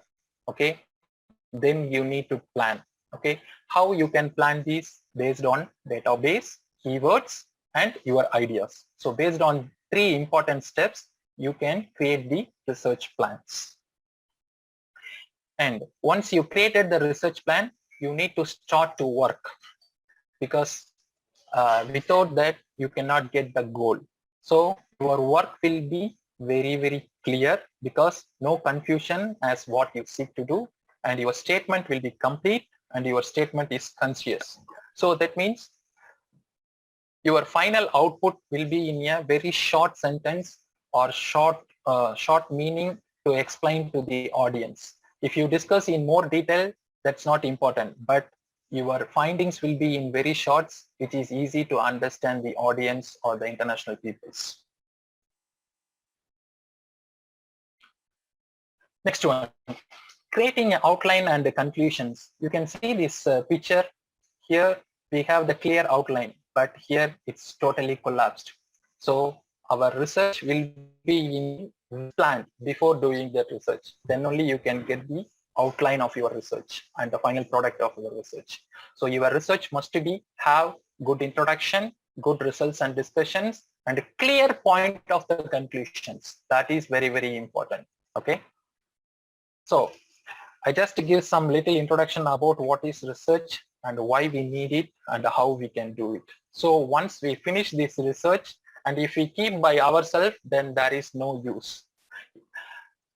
Okay, then you need to plan. Okay, how you can plan this based on database, keywords, and your ideas. So based on 3 important steps, you can create the research plans. And once you created the research plan, you need to start to work, because without that, you cannot get the goal. So your work will be very, very clear, because no confusion as what you seek to do, and your statement will be complete and your statement is conscious. So that means your final output will be in a very short sentence or short meaning to explain to the audience. If you discuss in more detail, that's not important, but your findings will be in very shorts, which is easy to understand the audience or the international peoples. Next one, creating an outline and the conclusions. You can see this picture here. We have the clear outline, but here it's totally collapsed. So our research will be in plan before doing that research. Then only you can get the outline of your research and the final product of your research. So your research must be have good introduction, good results and discussions, and a clear point of the conclusions. That is very, very important. Okay. So I just give some little introduction about what is research and why we need it and how we can do it. So once we finish this research, and if we keep by ourselves, then there is no use.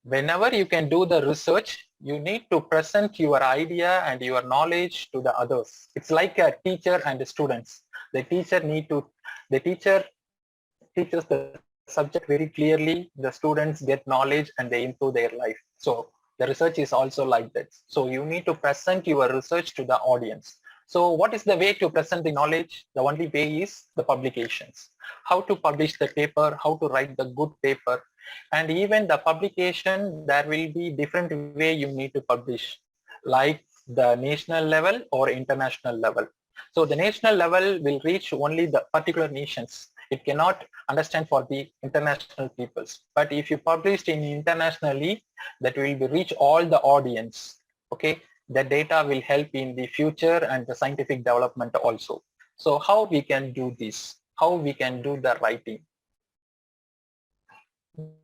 Whenever you can do the research, you need to present your idea and your knowledge to the others. It's like a teacher and the students. The teacher teaches the subject very clearly. The students get knowledge and they improve their life. So the research is also like that. So you need to present your research to the audience. So what is the way to present the knowledge? The only way is the publications. How to publish the paper, how to write the good paper. And even the publication, there will be different way you need to publish, like the national level or international level. So the national level will reach only the particular nations. It cannot understand for the international peoples. But if you published in internationally, that will be reach all the audience. Okay, the data will help in the future and the scientific development also. So how we can do this? How we can do the writing?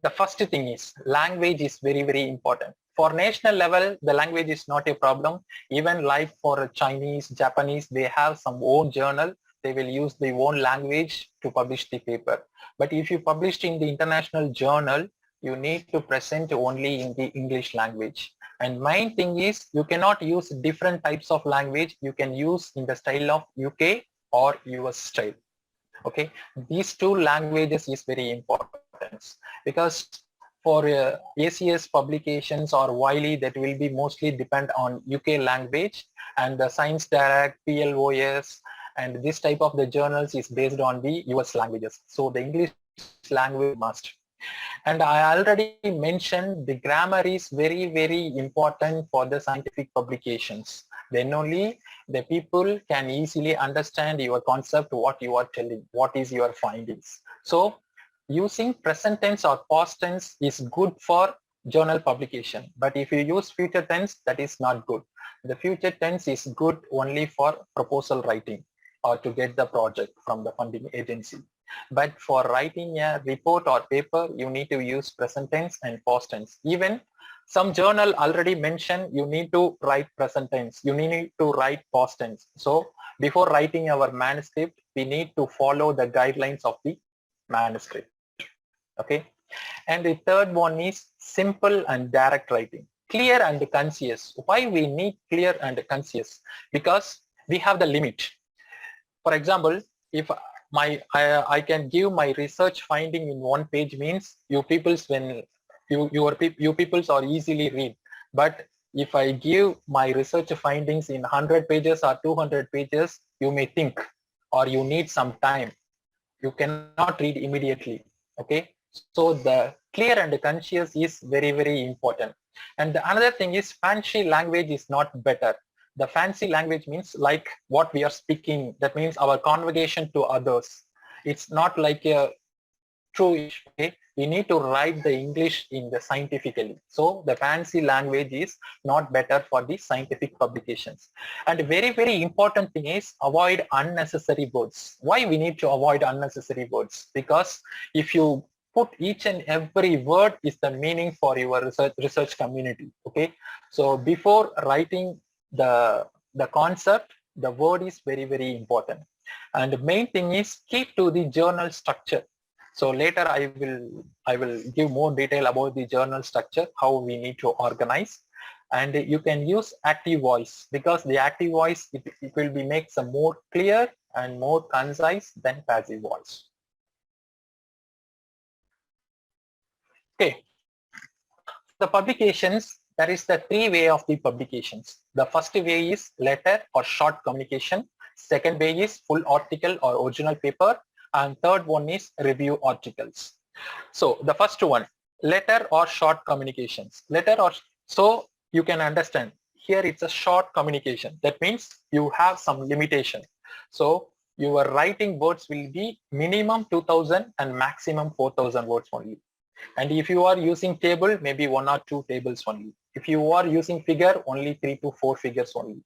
The first thing is language is very, very important. For national level, the language is not a problem. Even like for Chinese, Japanese, they have some own journal. They will use their own language to publish the paper. But if you published in the international journal, you need to present only in the English language. And main thing is you cannot use different types of language. You can use in the style of UK or US style. Okay, these 2 languages is very important, because for ACS publications or Wiley, that will be mostly depend on UK language, and the Science Direct, PLOS, and this type of the journals is based on the US languages. So the English language must. And I already mentioned the grammar is very, very important for the scientific publications. Then only the people can easily understand your concept, what you are telling, what is your findings. So using present tense or past tense is good for journal publication. But if you use future tense, that is not good. The future tense is good only for proposal writing or to get the project from the funding agency. But for writing a report or paper, you need to use present tense and past tense. Even some journal already mentioned you need to write present tense, you need to write past tense. So before writing our manuscript, we need to follow the guidelines of the manuscript. Okay. And the third one is simple and direct writing. Clear and concise. Why we need clear and concise? Because we have the limit. For example, if I can give my research finding in 1 page, means you peoples you peoples are easily read. But if I give my research findings in 100 pages or 200 pages, you may think, or you need some time. You cannot read immediately. Okay. So the clear and concise is very, very important. And the another thing is fancy language is not better. The fancy language means like what we are speaking. That means our conversation to others. It's not like a true. Okay? We need to write the English in the scientifically. So the fancy language is not better for the scientific publications. And a very, very important thing is avoid unnecessary words. Why we need to avoid unnecessary words? Because if you put each and every word is the meaning for your research community. Okay. So before writing the concept, the word is very, very important. And the main thing is keep to the journal structure. So later I will give more detail about the journal structure, how we need to organize. And you can use active voice, because the active voice, it will be make some more clear and more concise than passive voice. Okay. The publications, there is the 3 way of the publications. The first way is letter or short communication. Second way is full article or original paper. And third one is review articles. So the first one, letter or short communications. So you can understand here it's a short communication. That means you have some limitation. So your writing words will be minimum 2000 and maximum 4000 words only. And if you are using table, maybe 1 or 2 tables only. If you are using figure, only 3 to 4 figures only.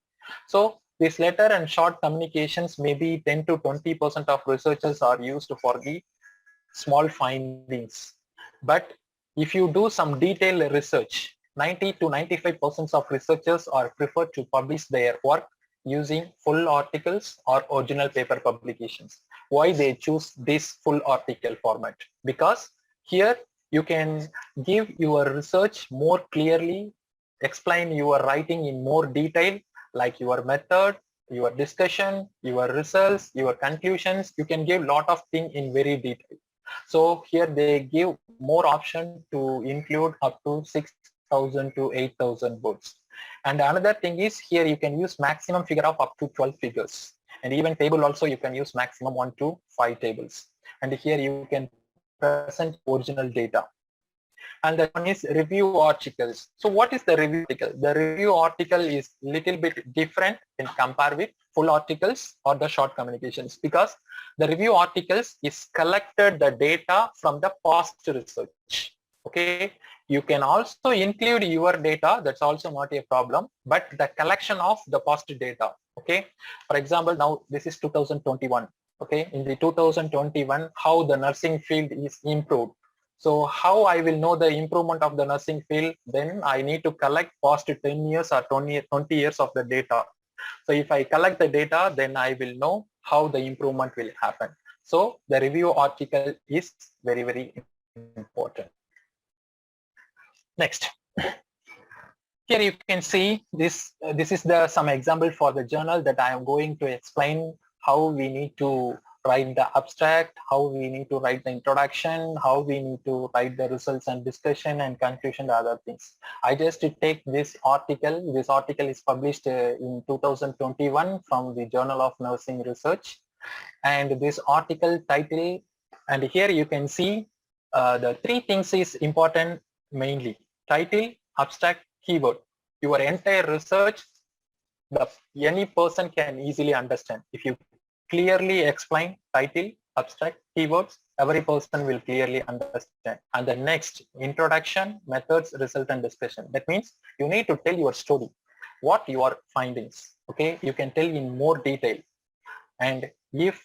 So this letter and short communications, maybe 10 to 20% of researchers are used for the small findings. But if you do some detailed research, 90 to 95% of researchers are preferred to publish their work using full articles or original paper publications. Why they choose this full article format? Because here you can give your research more clearly, explain your writing in more detail, like your method, your discussion, your results, your conclusions. You can give a lot of things in very detail. So here they give more option to include up to 6,000 to 8,000 words. And another thing is here you can use maximum figure of up to 12 figures. And even table also you can use maximum 1 to 5 tables. And here you can present original data. And the one is review articles. So what is the review article? The review article is little bit different in compare with full articles or the short communications, because the review articles is collected the data from the past research. Okay. You can also include your data. That's also not a problem, but the collection of the past data. Okay. For example, now this is 2021. Okay. In the 2021, how the nursing field is improved. So how I will know the improvement of the nursing field? Then I need to collect past 10 years or 20 years of the data. So if I collect the data, then I will know how the improvement will happen. So the review article is very, very important. Next. Here you can see this. This is some example for the journal that I am going to explain how we need to write the abstract, how we need to write the introduction, how we need to write the results and discussion and conclusion, the other things. I just take this article. This article is published in 2021 from the Journal of Nursing Research. And this article title, and here you can see the three things is important mainly: title, abstract, keyword. Your entire research, any person can easily understand. If you clearly explain title, abstract, keywords, every person will clearly understand. And the next, introduction, methods, result, and discussion. That means you need to tell your story, what your findings. Okay, you can tell in more detail. And if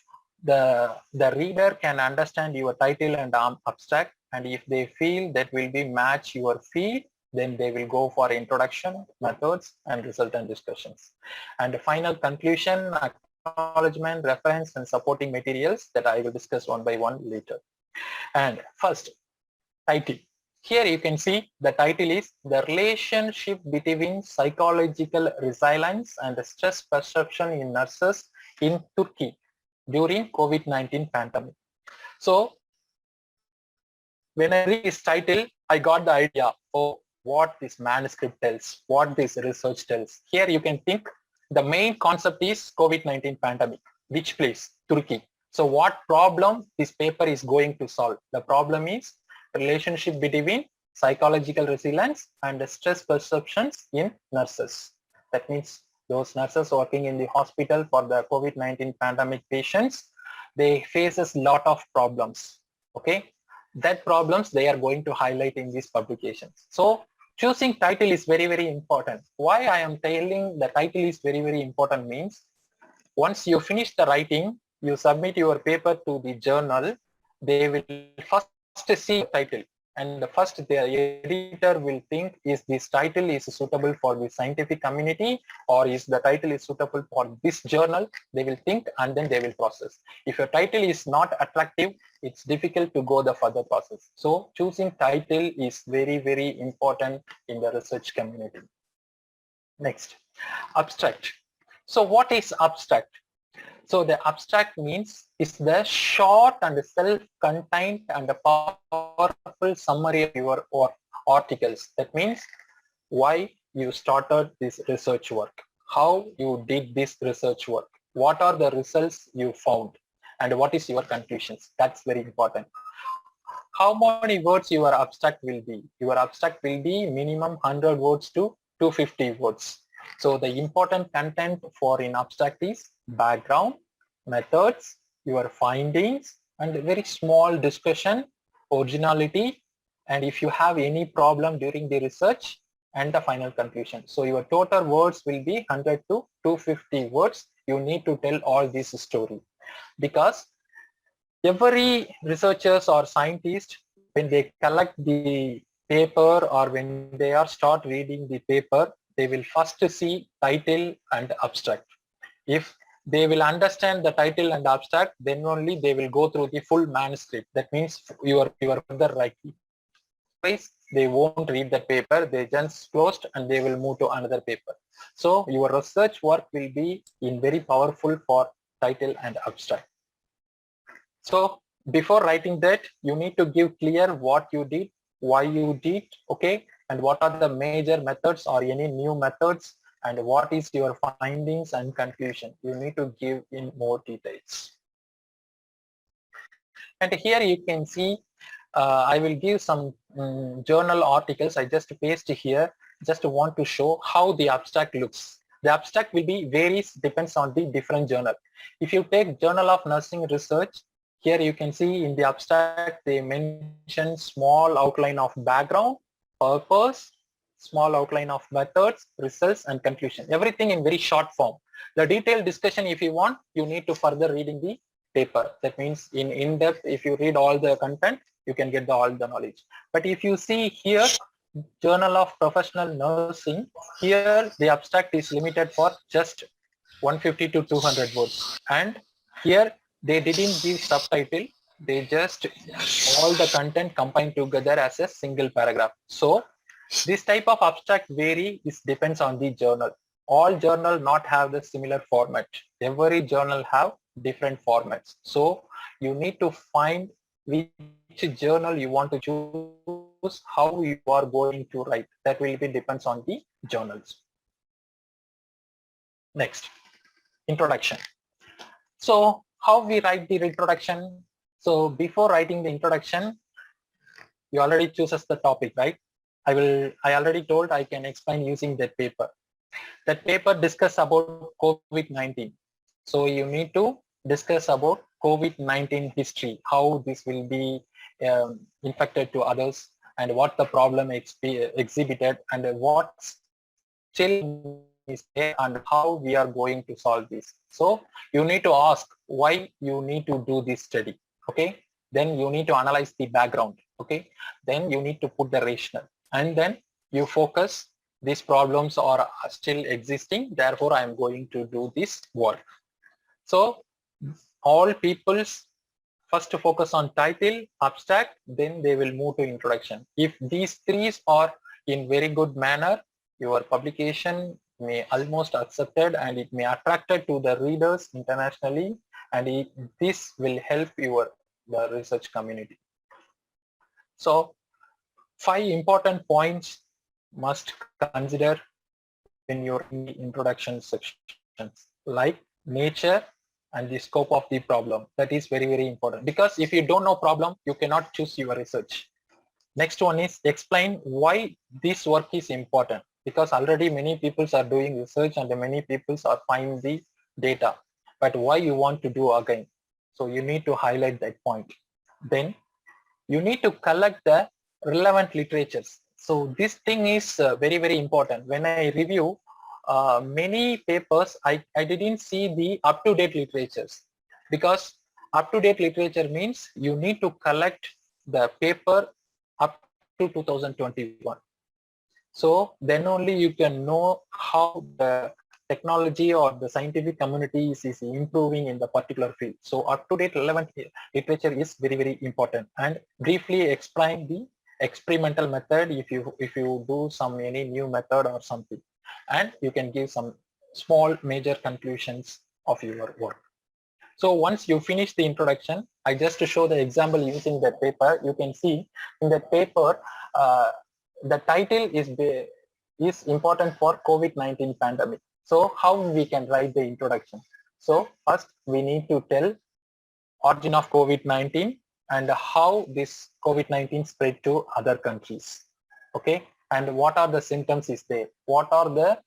the reader can understand your title and abstract, and if they feel that will be match your field, then they will go for introduction, methods, and result and discussions. And the final conclusion, acknowledgement, reference, and supporting materials that I will discuss one by one later. And first, title. Here you can see the title is The Relationship Between Psychological Resilience and Stress Perception in Nurses in Turkey during COVID-19 pandemic. So when I read this title, I got the idea of what this manuscript tells, what this research tells. Here you can think the main concept is COVID-19 pandemic. Which place? Turkey. So what problem this paper is going to solve? The problem is relationship between psychological resilience and stress perceptions in nurses. That means those nurses working in the hospital for the COVID-19 pandemic patients, they faces a lot of problems. Okay, that problems they are going to highlight in these publications. So choosing title is very, very important. Why I am telling the title is very, very important means once you finish the writing, you submit your paper to the journal, they will first see the title, and the first the editor will think is this title is suitable for the scientific community or is the title is suitable for this journal. They will think and then they will process. If your title is not attractive, it's difficult to go the further process. So choosing title is very, very important in the research community. Next, abstract. So what is abstract? So the abstract means is the short and self-contained and powerful summary of your articles. That means why you started this research work, how you did this research work, what are the results you found, and what is your conclusions. That's very important. How many words your abstract will be? Your abstract will be minimum 100 words to 250 words. So the important content for in abstract is background, methods, your findings, and very small discussion, originality, and if you have any problem during the research, and the final conclusion. So your total words will be 100 to 250 words. You need to tell all this story, because every researchers or scientist, when they collect the paper or when they are start reading the paper, they will first see title and abstract. If they will understand the title and abstract, then only they will go through the full manuscript. That means your further writing. They won't read the paper, they just closed and they will move to another paper. So your research work will be in very powerful for title and abstract. So before writing that, you need to give clear what you did, why you did, okay, and what are the major methods or any new methods, and what is your findings and conclusion. You need to give in more details. And here you can see, I will give some journal articles. I just paste here, just want to show how the abstract looks. The abstract will be varies, depends on the different journal. If you take Journal of Nursing Research, here you can see in the abstract, they mention small outline of background, purpose, small outline of methods, results, and conclusion. Everything in very short form. The detailed discussion, if you want, you need to further reading the paper. That means in depth, if you read all the content, you can get all the knowledge. But if you see here, Journal of Professional Nursing, here the abstract is limited for just 150 to 200 words. And here they didn't give subtitle. They just all the content combined together as a single paragraph. So this type of abstract vary, this depends on the journal. All journal not have the similar format. Every journal have different formats. So you need to find which journal you want to choose, how you are going to write. That will be depends on the journals. Next, introduction. So how we write the introduction? So before writing the introduction, you already chooses the topic, right? I already told I can explain using that paper. That paper discuss about COVID-19. So you need to discuss about COVID-19 history, how this will be infected to others, and what the problem exhibited, and what still is there, and how we are going to solve this. So you need to ask why you need to do this study. Okay. Then you need to analyze the background. Okay. Then you need to put the rationale, and then you focus. These problems are still existing, therefore I am going to do this work. So all people's first to focus on title, abstract, then they will move to introduction. If these three are in very good manner, your publication may almost accepted, and it may attracted to the readers internationally, and this will help the research community. So 5 important points must consider when you're in the introduction sections, like nature and the scope of the problem. That is very, very important, because if you don't know problem, you cannot choose your research. Next one is explain why this work is important, because already many people are doing research and many people are finding the data, but why you want to do again? So you need to highlight that point. Then you need to collect the relevant literatures. So this thing is very, very important. When I review many papers, I didn't see the up-to-date literatures, because up-to-date literature means you need to collect the paper up to 2021. So then only you can know how the technology or the scientific community is improving in the particular field. So up-to-date relevant literature is very, very important. And briefly explain the experimental method if you do any new method or something, and you can give some small major conclusions of your work. So once you finish the introduction, I just to show the example using that paper. You can see in that paper the title is important for COVID-19 pandemic. So how we can write the introduction? So first we need to tell origin of COVID-19 and how this COVID-19 spread to other countries. Okay, and what are the symptoms is there? What are the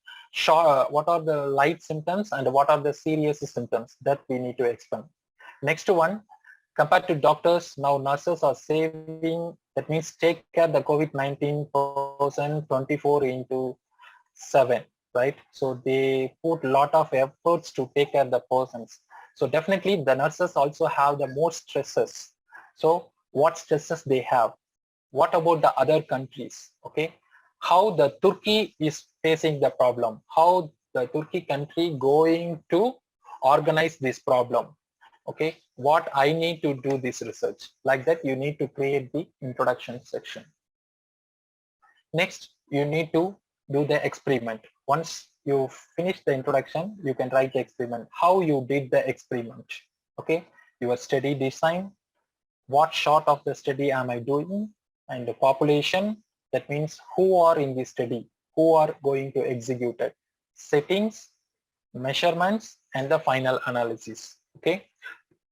light symptoms and what are the serious symptoms that we need to explain. Next one, compared to doctors, now nurses are saving, that means take care the COVID-19 person 24/7, right? So they put a lot of efforts to take care of the persons. So definitely the nurses also have the most stresses. So what stresses they have? What about the other countries? Okay, how the Turkey is facing the problem? How the Turkey country going to organize this problem? Okay, what I need to do this research. Like that, you need to create the introduction section. Next, you need to do the experiment. Once you finish the introduction, you can write the experiment. How you did the experiment? Okay, your study design. What sort of the study am I doing? And the population, that means who are in the study, who are going to execute it, settings, measurements, and the final analysis. Okay,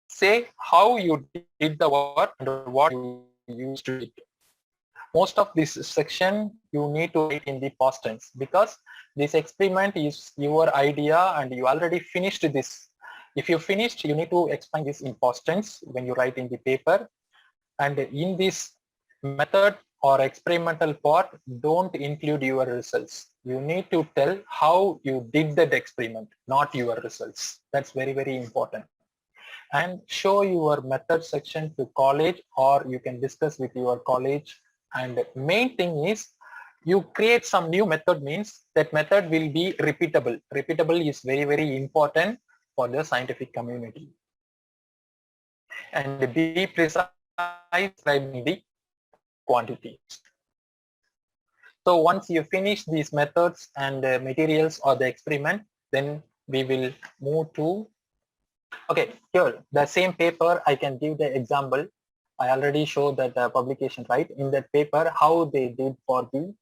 say how you did the work and what you used to do. Most of this section you need to write in the past tense, because this experiment is your idea and you already finished this. If you finished, you need to explain this in past tense when you write in the paper. And in this method or experimental part, don't include your results. You need to tell how you did that experiment, not your results. That's very, very important. And show your method section to college, or you can discuss with your college. And the main thing is you create some new method, means that method will be repeatable. Repeatable is very, very important for the scientific community. And be precise in the quantities. So once you finish these methods and materials or the experiment, then we will move to Okay, here, the same paper, I can give the example. I already showed that publication, right? In that paper, how they did for the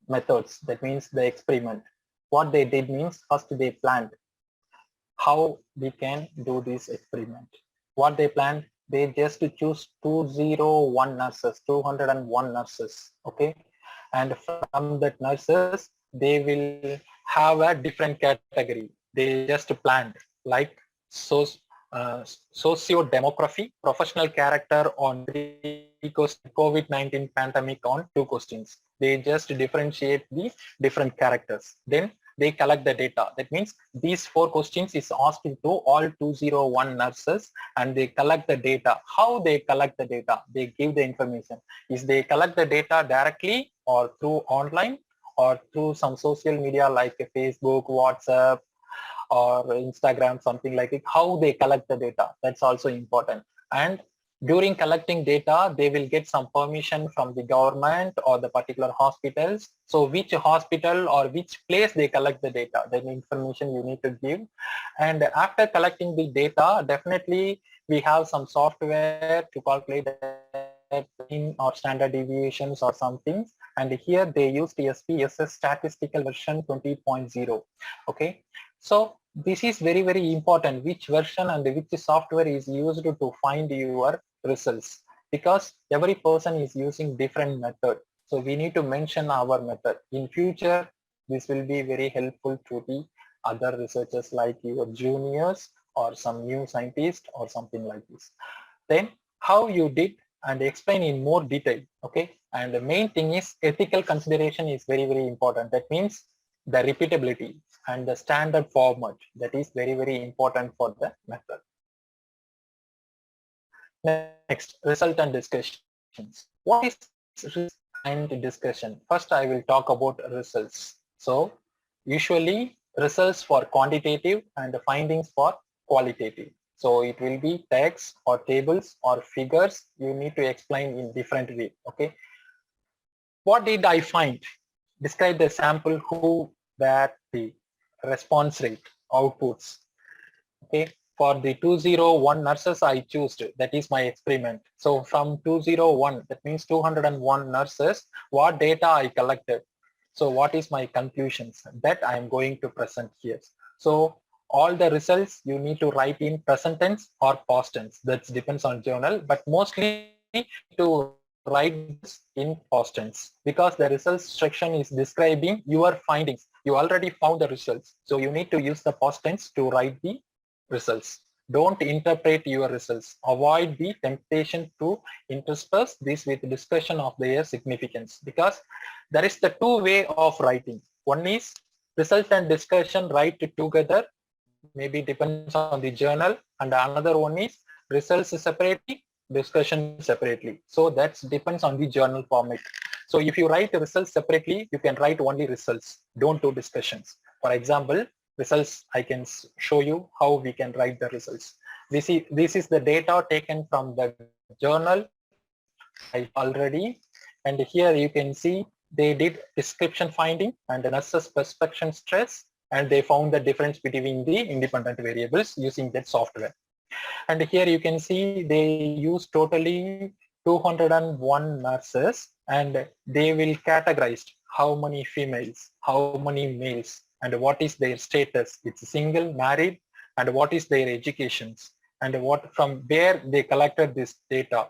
methods, that means the experiment. What they did means first they planned how we can do this experiment. What they planned, they just choose 201 nurses, 201 nurses, okay? And from that nurses, they will have a different category. They just planned like socio-demography, professional character on 3 questions, COVID-19 pandemic on 2 questions. They just differentiate the different characters. Then they collect the data. That means these 4 questions is asked to all 201 nurses and they collect the data. How they collect the data? They give the information. Is they collect the data directly or through online or through some social media like Facebook, WhatsApp, or Instagram, something like it, how they collect the data. That's also important. And during collecting data, they will get some permission from the government or the particular hospitals. So which hospital or which place they collect the data, that information you need to give. And after collecting the data, definitely we have some software to calculate in or standard deviations or something. And here they used SPSS statistical version 20.0. Okay. So this is very, very important, which version and which software is used to find your results, because every person is using different method. So we need to mention our method. In future, this will be very helpful to the other researchers like your juniors or some new scientist or something like this. Then how you did and explain in more detail. Okay. And the main thing is ethical consideration is very, very important. That means the repeatability and the standard format, that is very, very important for the method. Next, result and discussions. What is result and discussion? First, I will talk about results. So usually results for quantitative and the findings for qualitative. So it will be text or tables or figures. You need to explain in different way. Okay. What did I find? Describe the sample, who, that, the response rate, outputs. Okay. For the 201 nurses I chose, that is my experiment. So from 201, that means 201 nurses, what data I collected. So what is my conclusions that I am going to present here. So all the results you need to write in present tense or past tense. That depends on journal, but mostly to write in past tense, because the results section is describing your findings. You already found the results. So you need to use the past tense to write the results. Don't interpret your results. Avoid the temptation to intersperse this with discussion of their significance, because there is the two way of writing. One is result and discussion write together, maybe depends on the journal, and another one is results separately, discussion separately. So that depends on the journal format. So if you write the results separately, you can write only results. Don't do discussions. For example, results, I can show you how we can write the results. This is the data taken from the journal already, and here you can see they did description finding and nurses prescription stress, and they found the difference between the independent variables using that software. And here you can see they use totally 201 nurses, and they will categorize how many females, how many males, and what is their status. It's single, married, and what is their educations, and what from where they collected this data,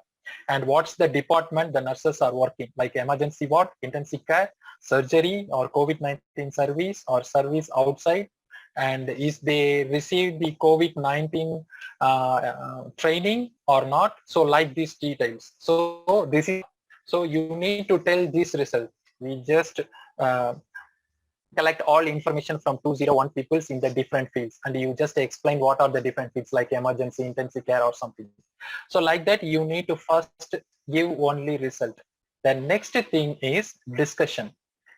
and what's the department the nurses are working, like emergency ward, intensive care, surgery, or COVID-19 service, or service outside, and is they receive the COVID-19 training or not. So like these details. So this is, so you need to tell this result. We just collect all information from 201 peoples in the different fields, and you just explain what are the different fields like emergency, intensive care, or something. So like that, you need to first give only result. The next thing is discussion.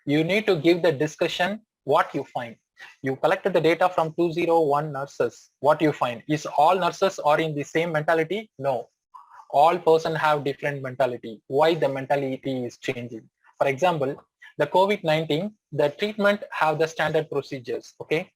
You need to give the discussion what you find. You collected the data from 201 nurses. What you find is all nurses are in the same mentality? No. All person have different mentality. Why the mentality is changing? For example, the COVID-19, the treatment have the standard procedures. Okay.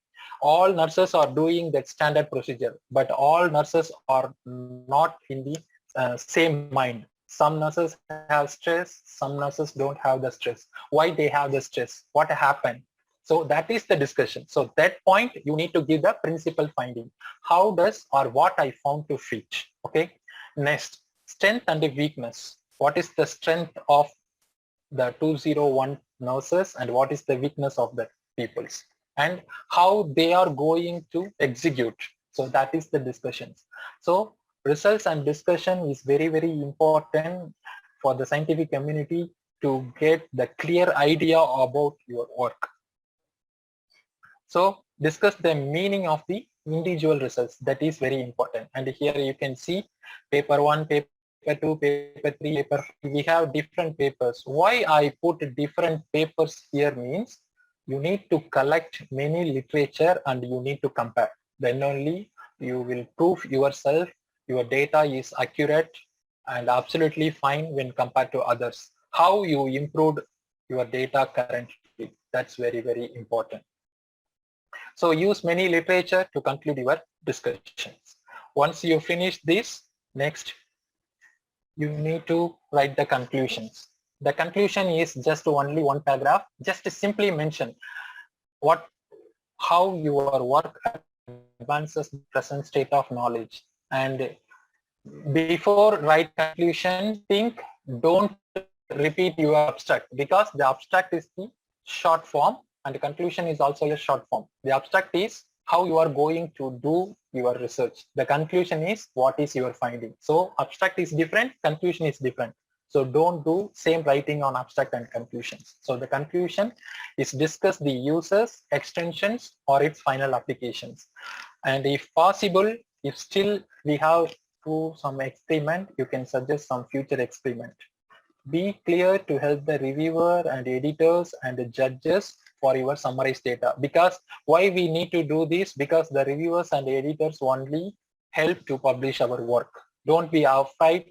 All nurses are doing that standard procedure, but all nurses are not in the same mind. Some nurses have stress, some nurses don't have the stress. Why they have the stress? What happened? So that is the discussion. So that point you need to give the principal finding. How does or what I found to fit? Okay. Next, strength and weakness. What is the strength of the 201 nurses and what is the weakness of the peoples, and how they are going to execute. So that is the discussions. So results and discussion is very, very important for the scientific community to get the clear idea about your work. So discuss the meaning of the individual results. That is very important. And here you can see paper 1, paper 2, paper 3, paper 4. We have different papers. Why I put different papers here means you need to collect many literature and you need to compare. Then only you will prove yourself your data is accurate and absolutely fine when compared to others. How you improved your data currently. That's very, very important. So use many literature to conclude your discussions. Once you finish this, next you need to write the conclusions. The conclusion is just only one paragraph. Just simply mention how your work advances the present state of knowledge. And before write conclusion, think, don't repeat your abstract, because the abstract is the short form and the conclusion is also a short form. The abstract is how you are going to do your research. The conclusion is what is your finding. So abstract is different, conclusion is different. So don't do same writing on abstract and conclusions. So the conclusion is discuss the uses, extensions, or its final applications. And if possible, if still we have to do some experiment, you can suggest some future experiment. Be clear to help the reviewer and editors and the judges for your summarized data. Because why we need to do this? Because the reviewers and the editors only help to publish our work. Don't be afraid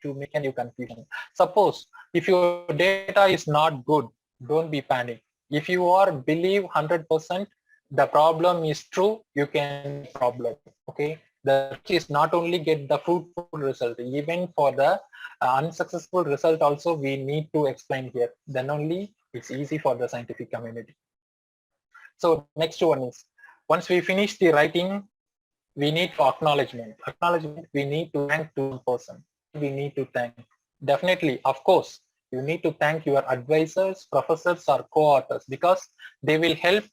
to make any confusion. Suppose if your data is not good, don't be panic. If you are believe 100% the problem is true, you can problem. Okay. The is not only get the fruitful result, even for the unsuccessful result also we need to explain here. Then only it's easy for the scientific community. So next one is, once we finish the writing, we need for acknowledgement. Acknowledgement, we need to thank one person. We need to thank. Definitely, of course, you need to thank your advisors, professors, or co-authors, because they will help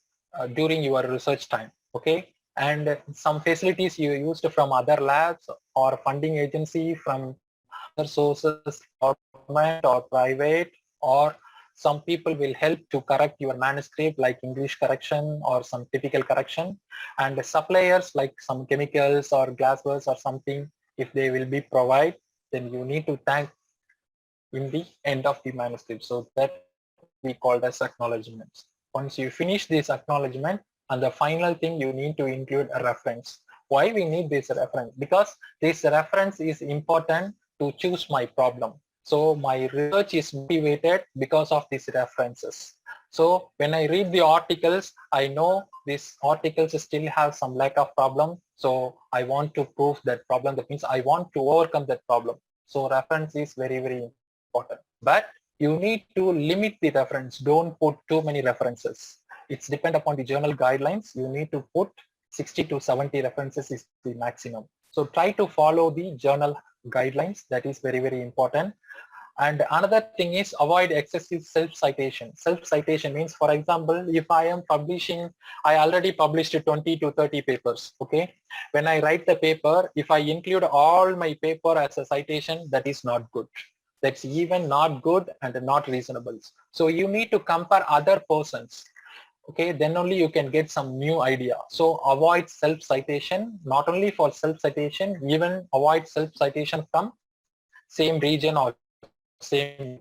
during your research time. Okay. And some facilities you used from other labs or funding agency from other sources, government or private, or some people will help to correct your manuscript like English correction or some typical correction, and the suppliers like some chemicals or glasswares or something, if they will be provide, then you need to thank in the end of the manuscript. So that we called as acknowledgements. Once you finish this acknowledgement, and the final thing, you need to include a reference. Why we need this reference? Because this reference is important to choose my problem. So my research is motivated because of these references. So when I read the articles, I know these articles still have some lack of problem. So I want to prove that problem. That means I want to overcome that problem. So reference is very, very important. But you need to limit the reference. Don't put too many references. It's depend upon the journal guidelines. You need to put 60 to 70 references is the maximum. So try to follow the journal guidelines. That is very, very important. And another thing is avoid excessive self-citation. Self-citation means, for example, if I am publishing, I already published 20 to 30 papers. Okay. When I write the paper, if I include all my paper as a citation, that is not good. That's even not good and not reasonable. So you need to compare other persons. Okay, then only you can get some new idea. So avoid self-citation, not only for self-citation, even avoid self-citation from same region or same.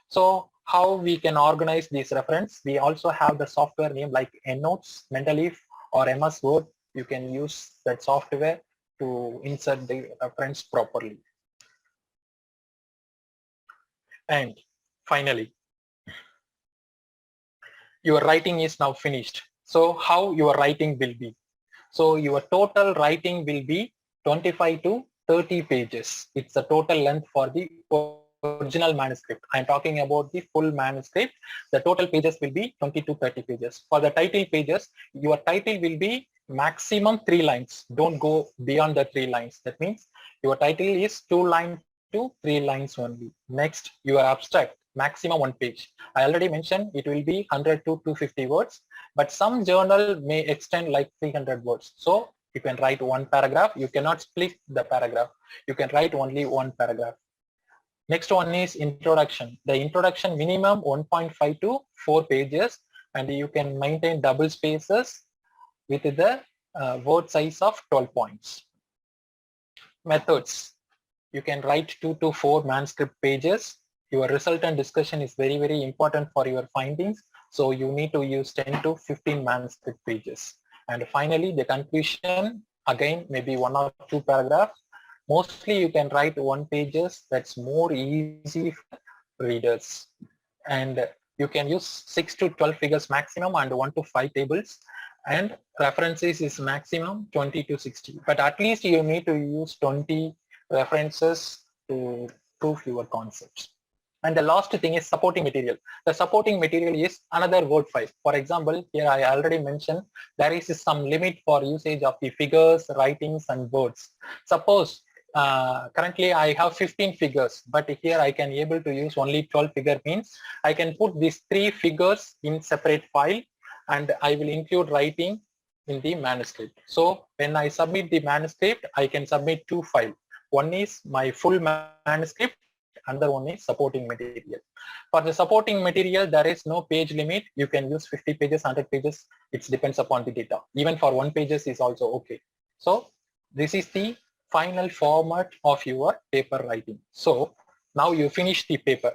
So how we can organize this reference? We also have the software name like EndNotes, Mendeley, or MS Word. You can use that software to insert the reference properly. And finally, your writing is now finished. So how your writing will be? So your total writing will be 25 to 30 pages. It's the total length for the original manuscript. I'm talking about the full manuscript. The total pages will be 20 to 30 pages. For the title pages, your title will be maximum 3 lines. Don't go beyond the 3 lines. That means your title is 2 lines to 3 lines only. Next, your abstract, maximum 1 page. I already mentioned it will be 100 to 250 words, but some journal may extend like 300 words. So you can write 1 paragraph. You cannot split the paragraph. You can write only 1 paragraph. Next one is introduction. The introduction minimum 1.5 to 4 pages, and you can maintain double spaces with the word size of 12 points. Methods. You can write 2 to 4 manuscript pages. Your resultant discussion is very, very important for your findings. So you need to use 10 to 15 manuscript pages. And finally, the conclusion, again, maybe 1 or 2 paragraphs. Mostly you can write 1 pages. That's more easy for readers. And you can use 6 to 12 figures maximum and 1 to 5 tables. And references is maximum 20 to 60. But at least you need to use 20 references to prove your concepts. And the last thing is supporting material. The supporting material is another word file. For example, here I already mentioned there is some limit for usage of the figures, writings, and words. Suppose currently I have 15 figures, but here I can able to use only 12 figure, means I can put these 3 figures in separate file, and I will include writing in the manuscript. So when I submit the manuscript, I can submit 2 files. One is my full manuscript, another one is supporting material. For the supporting material, there is no page limit. You can use 50 pages, 100 pages. It depends upon the data. Even for 1 pages is also okay. So this is the final format of your paper writing. So now you finish the paper.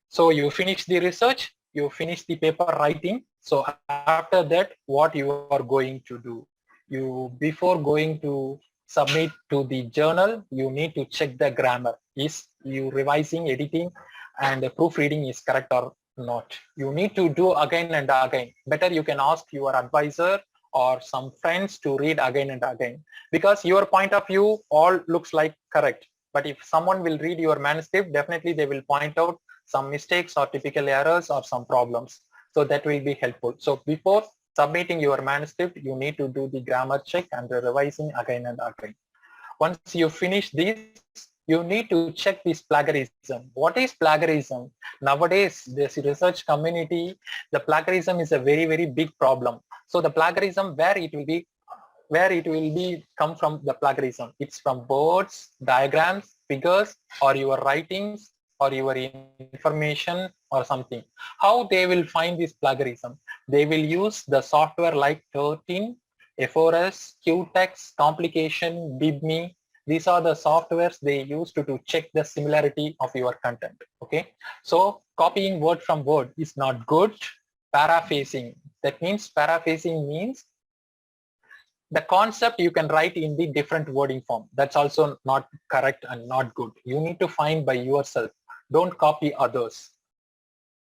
So you finish the research, you finish the paper writing. So after that, what you are going to do? Before going to submit to the journal, you need to check the grammar. Is you revising, editing, and the proofreading is correct or not? You need to do again and again. Better you can ask your advisor or some friends to read again and again, because your point of view all looks like correct. But if someone will read your manuscript, definitely they will point out some mistakes or typical errors or some problems. So that will be helpful. So before submitting your manuscript, you need to do the grammar check and the revising again and again. Once you finish this, you need to check this plagiarism. What is plagiarism? Nowadays, this research community, the plagiarism is a very, very big problem. So the plagiarism, where it will be come from the plagiarism? It's from words, diagrams, figures, or your writings, or your information or something. How they will find this plagiarism? They will use the software like 13, F4S, QText, Complication, BibMe. These are the softwares they use to check the similarity of your content. Okay, so copying word from word is not good. Paraphrasing, that means paraphrasing means the concept you can write in the different wording form. That's also not correct and not good. You need to find by yourself. Don't copy others.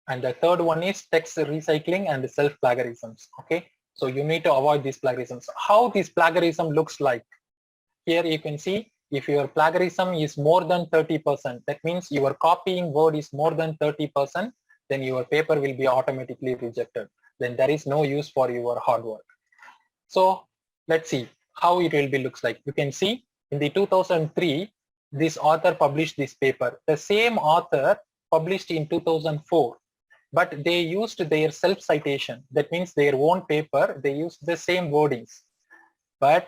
And the third one is text recycling and self-plagiarisms. Okay, so you need to avoid these plagiarisms. How this plagiarism looks like? Here you can see if your plagiarism is more than 30%, that means your copying word is more than 30%, then your paper will be automatically rejected. Then there is no use for your hard work. So let's see how it will be looks like. You can see in the 2003, this author published this paper. The same author published in 2004, but they used their self-citation. That means their own paper, they used the same wordings. But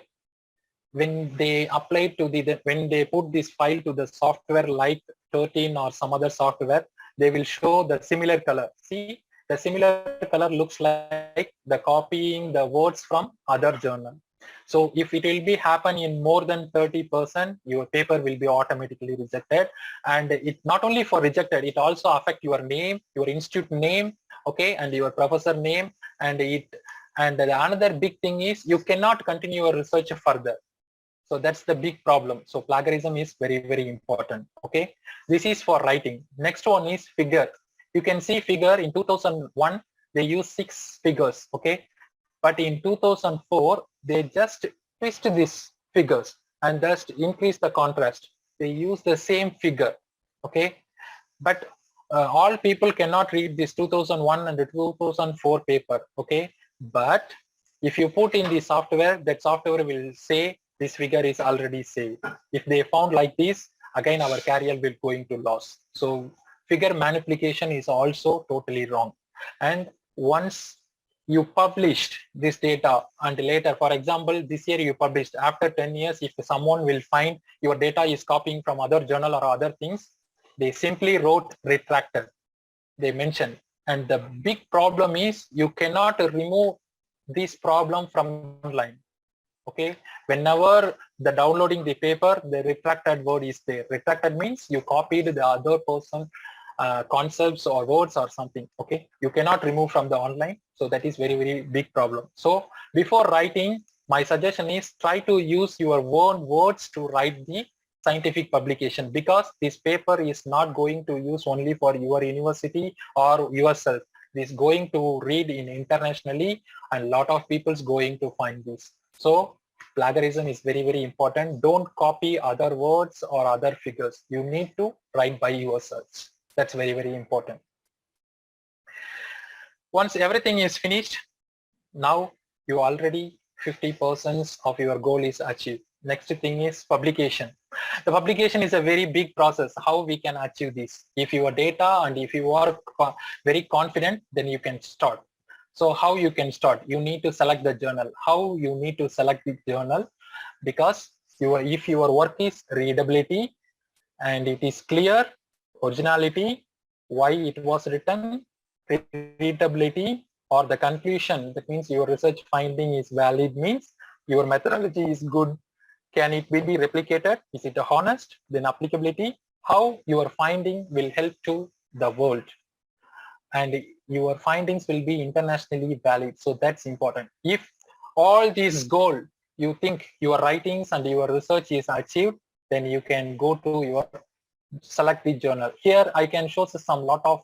when they applied to when they put this file to the software like 13 or some other software, they will show the similar color. See, the similar color looks like the copying the words from other journal. So if it will be happen in more than 30%, your paper will be automatically rejected. And it not only for rejected, it also affect your name, your institute name, okay, and your professor name. And another big thing is you cannot continue your research further. So that's the big problem. So plagiarism is very, very important. Okay, this is for writing. Next one is figure. You can see figure in 2001, they use 6 figures. Okay, But in 2004, they just twist these figures and just increase the contrast. They use the same figure, okay? But all people cannot read this 2001 and the 2004 paper, okay? But if you put in the software, that software will say this figure is already saved. If they found like this, again our carrier will going to loss. So figure manipulation is also totally wrong. And once you published this data and later, for example, this year you published, after 10 years, if someone will find your data is copying from other journal or other things, they simply wrote retracted, they mentioned. And the big problem is you cannot remove this problem from online. Okay, whenever the downloading the paper, the retracted word is there. Retracted means you copied the other person concepts or words or something. Okay, you cannot remove from the online. So that is very, very big problem. So before writing, my suggestion is try to use your own words to write the scientific publication, because this paper is not going to use only for your university or yourself. This is going to read in internationally, and a lot of people is going to find this. So plagiarism is very, very important. Don't copy other words or other figures. You need to write by yourself. That's very, very important. Once everything is finished, now you already 50% of your goal is achieved. Next thing is publication. The publication is a very big process. How we can achieve this? If your data and if you are very confident, then you can start. So how you can start? You need to select the journal. How you need to select the journal? Because if your work is readability and it is clear, originality, why it was written, readability, or the conclusion, that means your research finding is valid, means your methodology is good. Can it be replicated? Is it honest? Then applicability, how your finding will help to the world. And your findings will be internationally valid. So that's important. If all these goals, you think your writings and your research is achieved, then you can go to your select the journal. Here I can show some lot of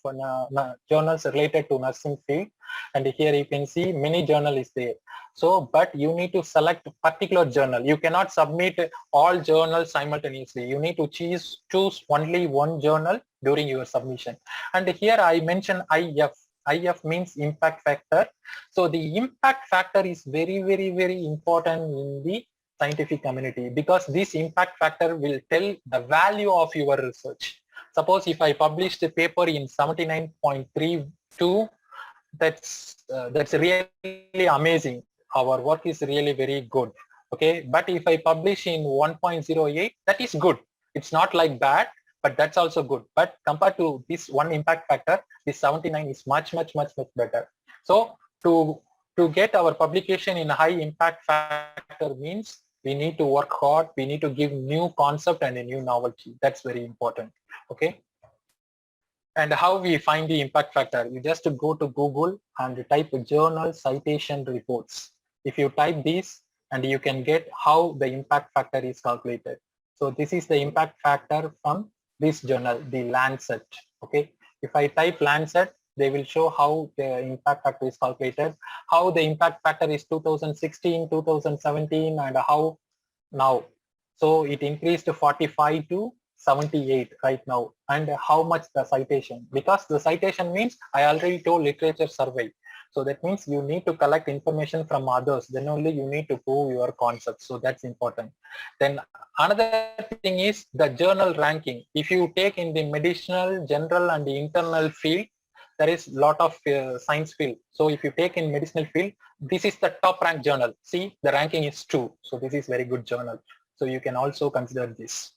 journals related to nursing field, and here you can see many journal is there. So, but you need to select a particular journal. You cannot submit all journals simultaneously. You need to choose only one journal during your submission. And here I mention IF. IF means impact factor. So the impact factor is very, very, very important in the scientific community, because this impact factor will tell the value of your research. Suppose if I published a paper in 79.32, that's really amazing. Our work is really very good. Okay, but if I publish in 1.08, that is good. It's not like bad, but that's also good. But compared to this one impact factor, this 79 is much, much, much, much better. So to get our publication in a high impact factor means we need to work hard. We need to give new concept and a new novelty. That's very important. Okay. And how we find the impact factor? You just go to Google and type journal citation reports. If you type this, and you can get how the impact factor is calculated. So this is the impact factor from this journal, the Lancet. Okay. If I type Lancet, they will show how the impact factor is calculated, how the impact factor is 2016, 2017, and how now. So it increased to 45 to 78 right now. And how much the citation? Because the citation means I already told literature survey. So that means you need to collect information from others. Then only you need to prove your concept. So that's important. Then another thing is the journal ranking. If you take in the medicinal, general, and the internal field, there is a lot of science field. So if you take in medicinal field, this is the top ranked journal. See, the ranking is 2. So this is very good journal. So you can also consider this.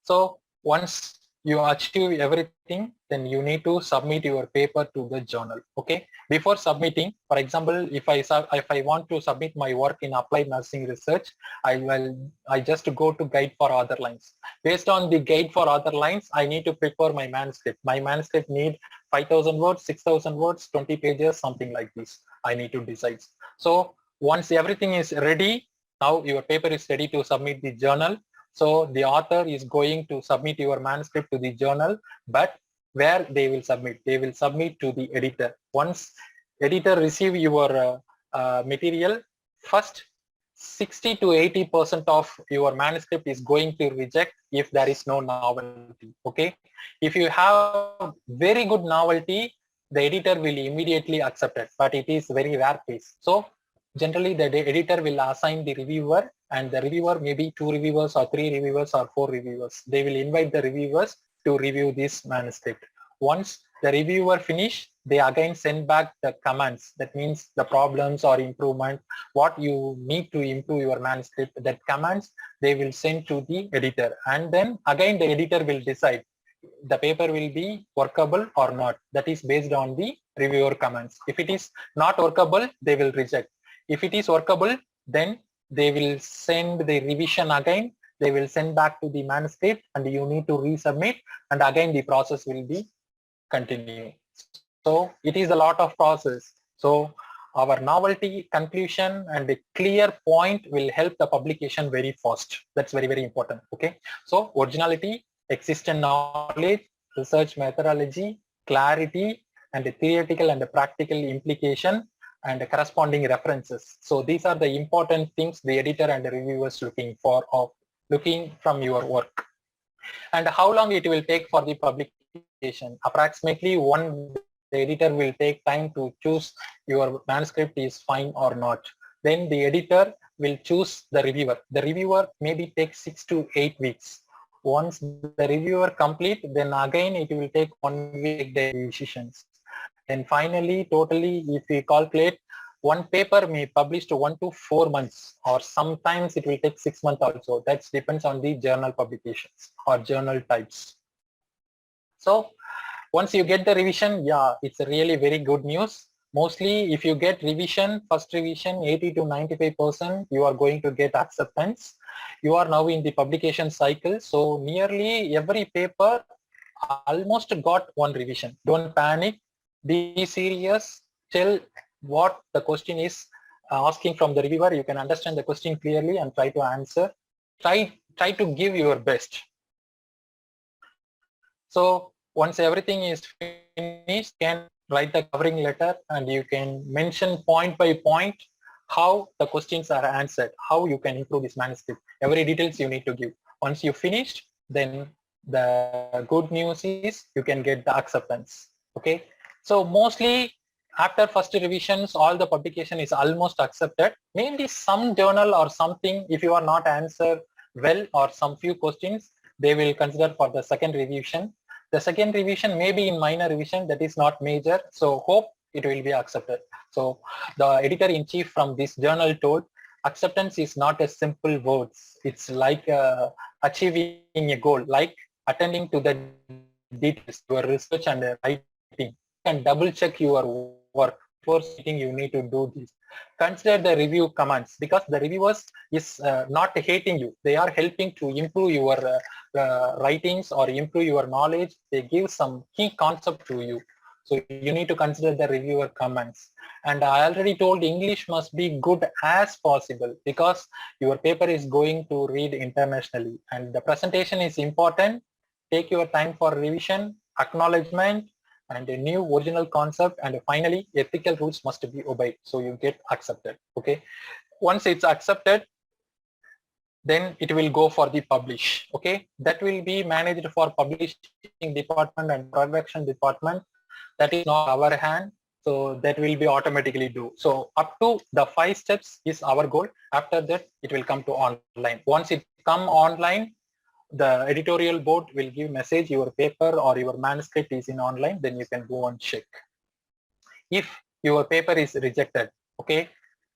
So once you achieve everything, then you need to submit your paper to the journal. Okay. Before submitting, for example, if I want to submit my work in applied nursing research, I just go to Guide for Other Lines. Based on the Guide for Other Lines, I need to prepare my manuscript. My manuscript need 5,000 words, 6,000 words, 20 pages, something like this. I need to decide. So once everything is ready, now your paper is ready to submit the journal. So the author is going to submit your manuscript to the journal, but where they will submit? They will submit to the editor. Once editor receive your material, first 60 to 80% of your manuscript is going to reject if there is no novelty. Okay, if you have very good novelty, the editor will immediately accept it, but it is very rare case. So generally the editor will assign the reviewer, and the reviewer, maybe 2 reviewers or 3 reviewers or 4 reviewers, they will invite the reviewers to review this manuscript. Once the reviewer finish, they again send back the comments, that means the problems or improvement, what you need to improve your manuscript, that comments they will send to the editor, and then again the editor will decide the paper will be workable or not. That is based on the reviewer comments. If it is not workable, they will reject. If it is workable, then they will send the revision again, they will send back to the manuscript, and you need to resubmit, and again the process will be continue. So it is a lot of process. So our novelty, conclusion, and a clear point will help the publication very fast. That's very, very important. Okay. So originality, existent knowledge, research methodology, clarity, and the theoretical and the practical implication, and the corresponding references. So these are the important things the editor and the reviewers looking for, of looking from your work. And how long it will take for the publication? Approximately the editor will take time to choose your manuscript is fine or not. Then the editor will choose the reviewer. The reviewer maybe takes 6 to 8 weeks. Once the reviewer complete, then again it will take 1 week the decisions. And finally, totally, if we calculate, one paper may publish to 1 to 4 months, or sometimes it will take 6 months also. That depends on the journal publications or journal types. So once you get the revision, yeah, it's a really very good news. Mostly if you get revision, first revision 80 to 95%, you are going to get acceptance. You are now in the publication cycle. So nearly every paper almost got one revision. Don't panic, be serious, tell what the question is asking from the reviewer. You can understand the question clearly and try to answer. Try to give your best. So once everything is finished, you can write the covering letter, and you can mention point by point how the questions are answered, how you can improve this manuscript. Every details you need to give. Once you finished, then the good news is you can get the acceptance. Okay. So mostly after first revisions, all the publication is almost accepted. Maybe some journal or something, if you are not answered well or some few questions, they will consider for the second revision. The second revision may be in minor revision, that is not major. So hope it will be accepted. So the editor-in-chief from this journal told, acceptance is not a simple words. It's like achieving a goal, like attending to the details, your research and writing. You can double check your work before sitting. You need to do this. Consider the review comments, because the reviewers is not hating you. They are helping to improve your writings or improve your knowledge. They give some key concept to you. So you need to consider the reviewer comments. And I already told English must be good as possible, because your paper is going to read internationally, and the presentation is important. Take your time for revision, acknowledgement, and a new original concept, and finally ethical rules must be obeyed, so you get accepted. Okay, once it's accepted, then it will go for the publish. Okay, that will be managed for publishing department and production department. That is not our hand, so that will be automatically do. So up to the 5 steps is our goal. After that, it will come to online. Once it come online, the editorial board will give message your paper or your manuscript is in online, then you can go and check. If your paper is rejected, okay,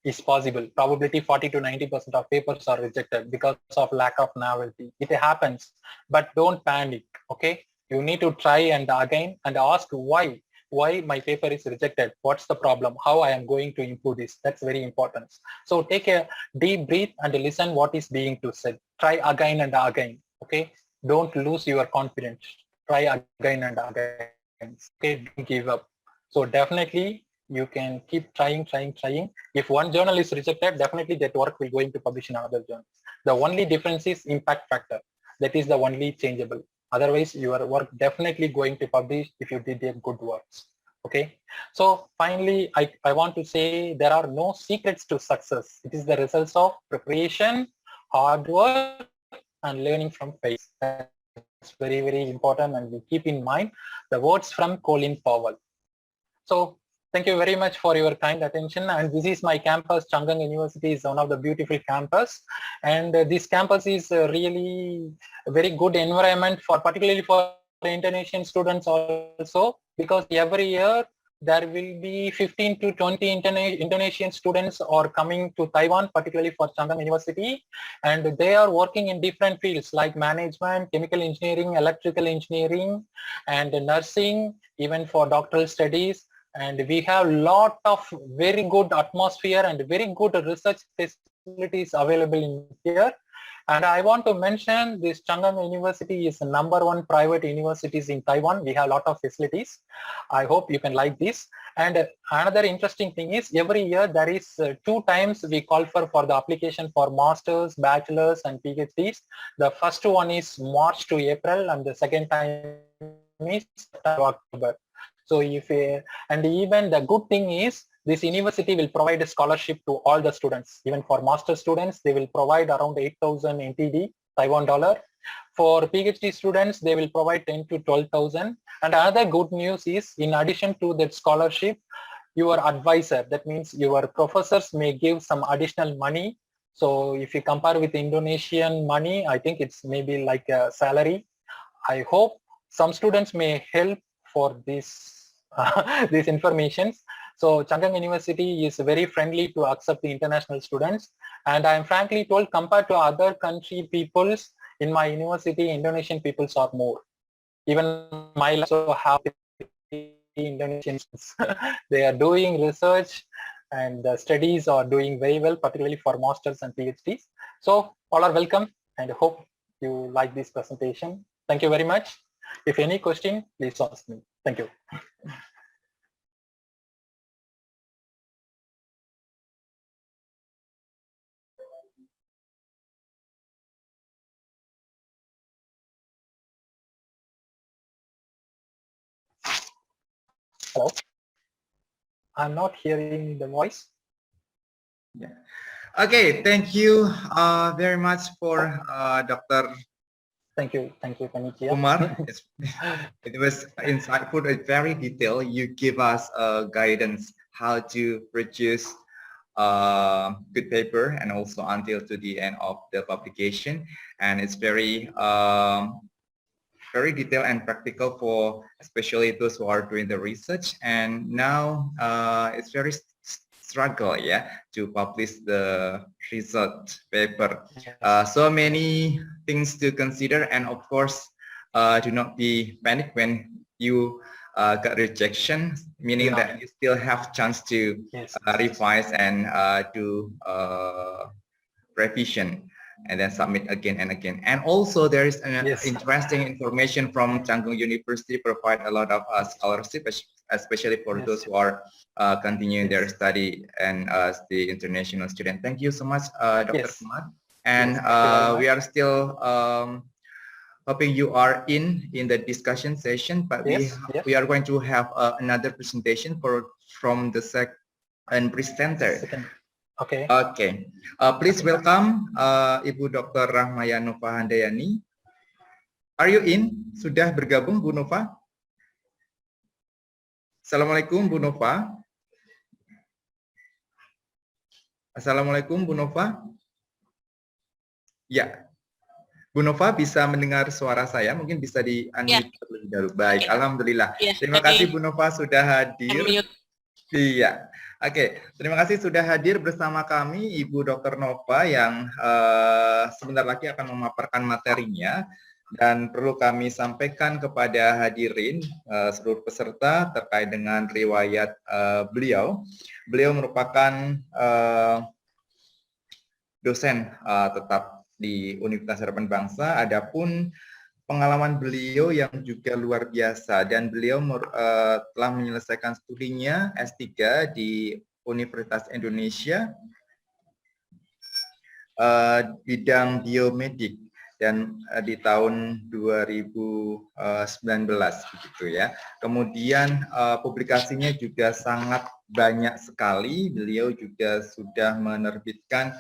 is possible. Probability 40 to 90% of papers are rejected because of lack of novelty. It happens, but don't panic. Okay, you need to try and again and ask why my paper is rejected. What's the problem? How I am going to improve this? That's very important. So take a deep breath and listen what is being to said. Try again and again. Okay, don't lose your confidence. Try again and again. Okay, don't give up. So definitely you can keep trying. If one journal is rejected, definitely that work will going to publish in another journal. The only difference is impact factor. That is the only changeable. Otherwise, your work definitely going to publish if you did a good works. Okay, so finally, I want to say there are no secrets to success. It is the results of preparation, hard work, and learning from failure. That's very, very important, and we keep in mind the words from Colin Powell. So thank you very much for your kind attention. And this is my campus. Chang'an University is one of the beautiful campus. And this campus is really a very good environment for, particularly for Indonesian students also, because every year there will be 15 to 20 Indonesian students are coming to Taiwan, particularly for Chang'an University, and they are working in different fields like management, chemical engineering, electrical engineering, and nursing, even for doctoral studies. And we have a lot of very good atmosphere and very good research facilities available in here. And I want to mention this Chang'an University is the #1 private universities in Taiwan. We have a lot of facilities. I hope you can like this. And another interesting thing is every year there is 2 times we call for the application for masters, bachelors, and PhDs. The first one is March to April, and the second time is October. So and even the good thing is this university will provide a scholarship to all the students. Even for master students, they will provide around 8,000 NTD, Taiwan dollar. For PhD students, they will provide 10 to 12,000. And another good news is, in addition to that scholarship, your advisor, that means your professors, may give some additional money. So if you compare with Indonesian money, I think it's maybe like a salary. I hope some students may help for this these informations. So Chang'an University is very friendly to accept the international students, and I am frankly told, compared to other country peoples, in my university, Indonesian peoples are more. Even my also have Indonesians. They are doing research and the studies are doing very well, particularly for masters and PhDs. So all are welcome, and I hope you like this presentation. Thank you very much. If any question, please ask me. Thank you. Hello? I'm not hearing the voice. Yeah. Okay, thank you very much for Dr. Thank you, Panitia. Umar. It was insightful and very detailed. You give us guidance how to produce good paper and also until to the end of the publication. And it's very very detailed and practical for especially those who are doing the research. And now it's very struggle, yeah, to publish the research paper. So many things to consider, and of course, do not be panic when you got rejection, meaning that you still have chance to revise and do revision, and then submit again and again. And also there is an interesting information from Chang'an University, provide a lot of scholarship, especially for those who are continuing their study and the international student. Thank you so much, Dr. Kumar. And we are still hoping you are in the discussion session, but we are going to have another presentation from the second presenter. Okay. Okay. Please welcome Ibu Dr. Rahmaya Nova Handayani. Are you in? Sudah bergabung, Bu Nova? Assalamualaikum, Bu Nova. Assalamualaikum, Bu Nova. Ya. Bu Nova bisa mendengar suara saya? Mungkin bisa di-unmute terlebih dahulu. Baik, alhamdulillah. Terima kasih Bu Nova sudah hadir. Iya. Oke, terima kasih sudah hadir bersama kami Ibu Dr. Nova yang sebentar lagi akan memaparkan materinya, dan perlu kami sampaikan kepada hadirin seluruh peserta terkait dengan riwayat beliau. Beliau merupakan dosen tetap di Universitas Harapan Bangsa. Adapun pengalaman beliau yang juga luar biasa, dan beliau telah menyelesaikan studinya S3 di Universitas Indonesia bidang biomedik, dan di tahun 2019 begitu ya. Kemudian publikasinya juga sangat banyak sekali. Beliau juga sudah menerbitkan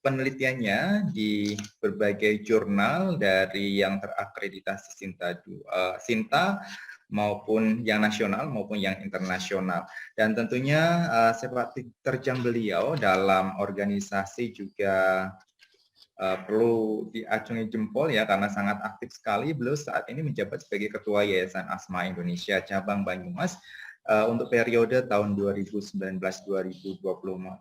penelitiannya di berbagai jurnal dari yang terakreditasi Sinta maupun yang nasional maupun yang internasional. Dan tentunya sepak terjang beliau dalam organisasi juga perlu diacungi jempol ya, karena sangat aktif sekali. Beliau saat ini menjabat sebagai Ketua Yayasan Asma Indonesia Cabang Banyumas untuk periode tahun 2019-2024,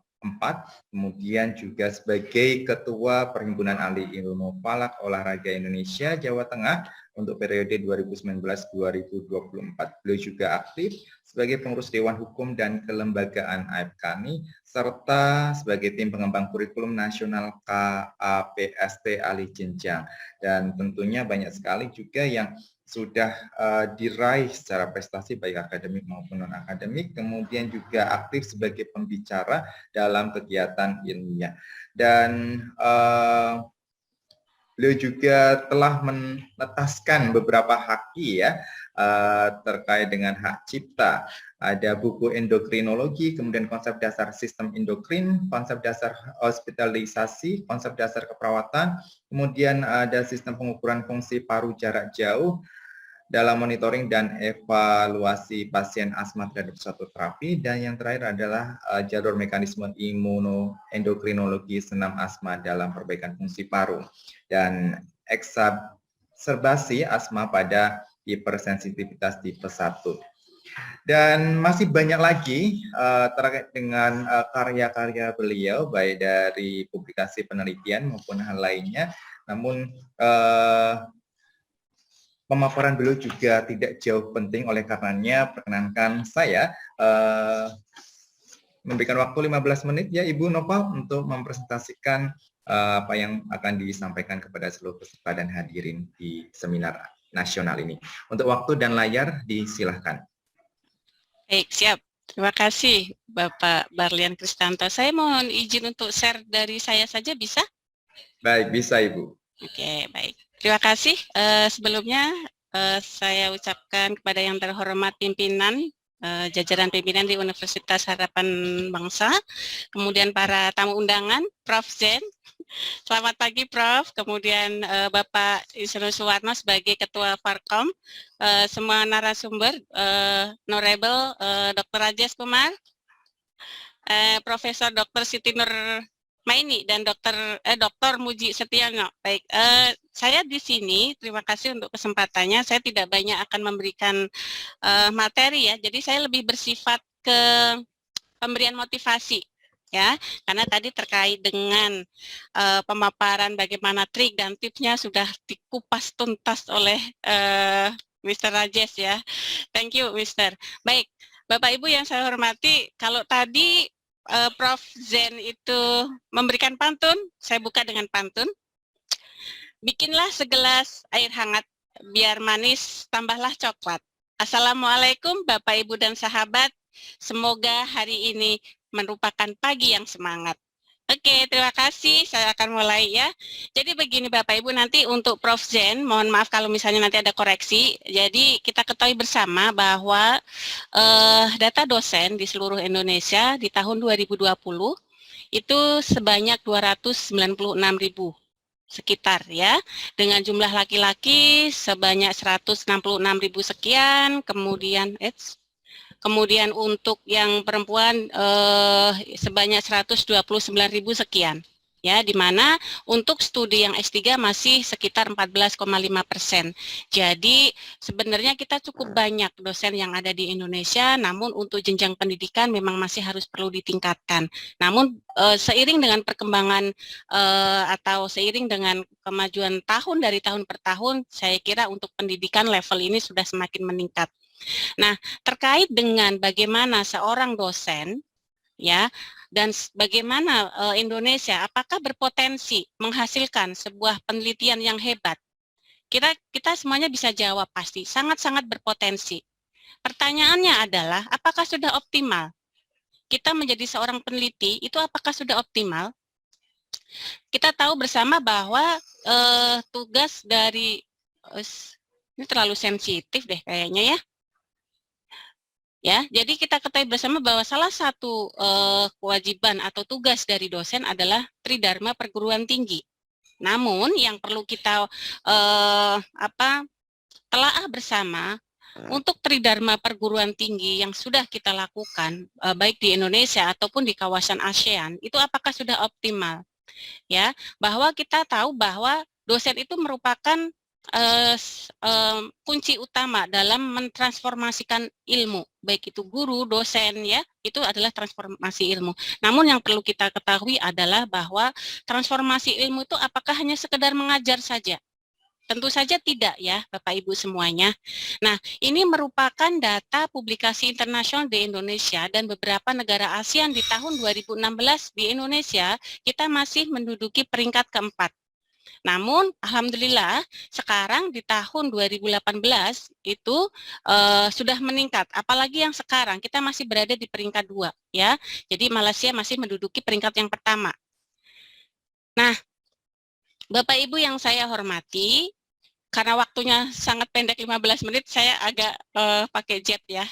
kemudian juga sebagai Ketua Perhimpunan Ahli Ilmu Falak Olahraga Indonesia Jawa Tengah untuk periode 2019-2024. Beliau juga aktif sebagai pengurus Dewan Hukum dan Kelembagaan AFKANI, serta sebagai tim pengembang kurikulum nasional KAPST Alih Jenjang. Dan tentunya banyak sekali juga yang sudah diraih secara prestasi baik akademik maupun non-akademik, kemudian juga aktif sebagai pembicara dalam kegiatan ilmiah. Dan beliau juga telah menetaskan beberapa haki ya terkait dengan hak cipta. Ada buku endokrinologi, kemudian konsep dasar sistem endokrin, konsep dasar hospitalisasi, konsep dasar keperawatan, kemudian ada sistem pengukuran fungsi paru jarak jauh dalam monitoring dan evaluasi pasien asma terhadap suatu terapi, dan yang terakhir adalah jalur mekanisme imunoendokrinologi senam asma dalam perbaikan fungsi paru dan eksaserbasi asma pada hipersensitivitas tipe 1. Dan masih banyak lagi terkait dengan karya-karya beliau, baik dari publikasi penelitian maupun hal lainnya. Namun pemaparan beliau juga tidak jauh penting, oleh karenanya perkenankan saya memberikan waktu 15 menit ya Ibu Nova untuk mempresentasikan apa yang akan disampaikan kepada seluruh peserta dan hadirin di seminar nasional ini. Untuk waktu dan layar disilahkan. Baik, siap. Terima kasih Bapak Barlian Kristanto. Saya mohon izin untuk share dari saya saja, bisa? Baik, bisa Ibu. Oke, baik. Terima kasih. Sebelumnya saya ucapkan kepada yang terhormat pimpinan, jajaran pimpinan di Universitas Harapan Bangsa, kemudian para tamu undangan, Prof. Zen. Selamat pagi Prof. Kemudian Bapak Isnu Suwarno sebagai Ketua Farkom, semua narasumber, Honorable Dr. Rajesh Kumar, Profesor Dr. Siti Nur Maini dan Dr. Muji Setiono. Baik, saya di sini terima kasih untuk kesempatannya. Saya tidak banyak akan memberikan materi ya. Jadi saya lebih bersifat ke pemberian motivasi ya, karena tadi terkait dengan pemaparan bagaimana trik dan tipsnya sudah dikupas tuntas oleh Mr. Rajesh ya. Thank you Mr. Baik, Bapak Ibu yang saya hormati, kalau tadi Prof. Zen itu memberikan pantun, saya buka dengan pantun. Bikinlah segelas air hangat, biar manis tambahlah coklat. Assalamualaikum Bapak Ibu dan sahabat, semoga hari ini merupakan pagi yang semangat. Oke, terima kasih. Saya akan mulai ya. Jadi begini Bapak Ibu, nanti untuk Prof. Zen, mohon maaf kalau misalnya nanti ada koreksi. Jadi kita ketahui bersama bahwa data dosen di seluruh Indonesia di tahun 2020 itu sebanyak 296.000 sekitar ya. Dengan jumlah laki-laki sebanyak 166.000 sekian, kemudian untuk yang perempuan sebanyak 129.000 sekian. Ya, di mana untuk studi yang S3 masih sekitar 14,5%. Jadi sebenarnya kita cukup banyak dosen yang ada di Indonesia, namun untuk jenjang pendidikan memang masih harus perlu ditingkatkan. Namun seiring dengan perkembangan atau seiring dengan kemajuan tahun dari tahun per tahun, saya kira untuk pendidikan level ini sudah semakin meningkat. Nah, terkait dengan bagaimana seorang dosen ya dan bagaimana Indonesia apakah berpotensi menghasilkan sebuah penelitian yang hebat, kita semuanya bisa jawab pasti sangat-sangat berpotensi. Pertanyaannya adalah apakah sudah optimal kita menjadi seorang peneliti, itu apakah sudah optimal? Kita tahu bersama bahwa tugas dari ini terlalu sensitif deh kayaknya ya. Ya, jadi kita ketahui bersama bahwa salah satu kewajiban atau tugas dari dosen adalah tridharma perguruan tinggi. Namun yang perlu kita telaah bersama untuk tridharma perguruan tinggi yang sudah kita lakukan baik di Indonesia ataupun di kawasan ASEAN itu apakah sudah optimal? Ya, bahwa kita tahu bahwa dosen itu merupakan kunci utama dalam mentransformasikan ilmu, baik itu guru, dosen ya, itu adalah transformasi ilmu. Namun yang perlu kita ketahui adalah bahwa transformasi ilmu itu apakah hanya sekedar mengajar saja? Tentu saja tidak ya, Bapak Ibu semuanya. Nah, ini merupakan data publikasi internasional di Indonesia dan beberapa negara ASEAN di tahun 2016 di Indonesia, kita masih menduduki peringkat keempat. Namun, alhamdulillah, sekarang di tahun 2018 itu sudah meningkat. Apalagi yang sekarang, kita masih berada di peringkat 2 ya. Jadi Malaysia masih menduduki peringkat yang pertama. Nah, Bapak Ibu yang saya hormati, karena waktunya sangat pendek 15 menit, saya agak pakai jet ya.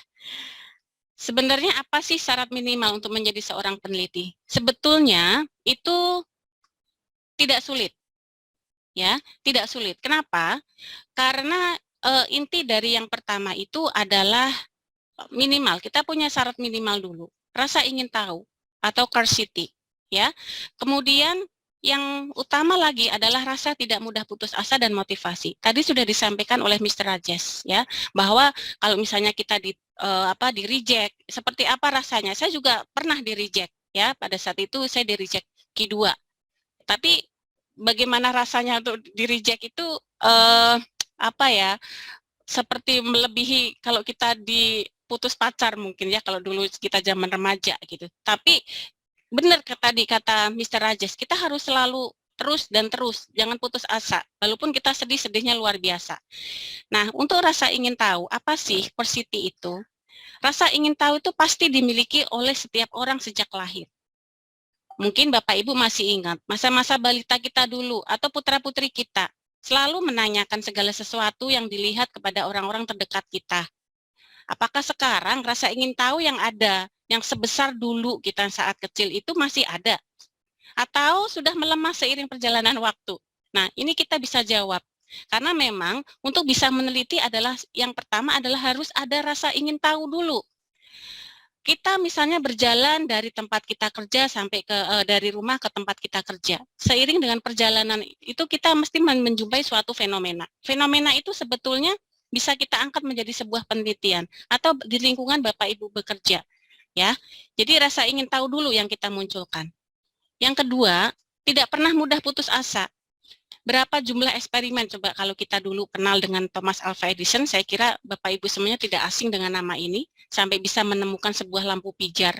Sebenarnya apa sih syarat minimal untuk menjadi seorang peneliti? Sebetulnya itu tidak sulit. Ya, tidak sulit. Kenapa? Karena inti dari yang pertama itu adalah minimal. Kita punya syarat minimal dulu. Rasa ingin tahu atau curiosity, ya. Kemudian yang utama lagi adalah rasa tidak mudah putus asa dan motivasi. Tadi sudah disampaikan oleh Mr. Rajesh ya, bahwa kalau misalnya kita di reject, seperti apa rasanya? Saya juga pernah di reject ya, pada saat itu saya di reject Q2. Tapi bagaimana rasanya untuk di reject itu seperti melebihi kalau kita diputus pacar mungkin ya, kalau dulu kita zaman remaja gitu. Tapi benar kata Mr. Rajesh, kita harus selalu terus dan terus, jangan putus asa, walaupun kita sedih-sedihnya luar biasa. Nah, untuk rasa ingin tahu, apa sih curiosity itu? Rasa ingin tahu itu pasti dimiliki oleh setiap orang sejak lahir. Mungkin Bapak Ibu masih ingat, masa-masa balita kita dulu, atau putra-putri kita, selalu menanyakan segala sesuatu yang dilihat kepada orang-orang terdekat kita. Apakah sekarang rasa ingin tahu yang ada, yang sebesar dulu kita saat kecil itu masih ada? Atau sudah melemah seiring perjalanan waktu? Nah, ini kita bisa jawab. Karena memang untuk bisa meneliti adalah, yang pertama adalah harus ada rasa ingin tahu dulu. Kita misalnya berjalan dari tempat kita kerja sampai dari rumah ke tempat kita kerja. Seiring dengan perjalanan itu kita mesti menjumpai suatu fenomena. Fenomena itu sebetulnya bisa kita angkat menjadi sebuah penelitian atau di lingkungan Bapak Ibu bekerja, ya. Jadi rasa ingin tahu dulu yang kita munculkan. Yang kedua, tidak pernah mudah putus asa. Berapa jumlah eksperimen coba kalau kita dulu kenal dengan Thomas Alva Edison, saya kira Bapak Ibu semuanya tidak asing dengan nama ini, sampai bisa menemukan sebuah lampu pijar.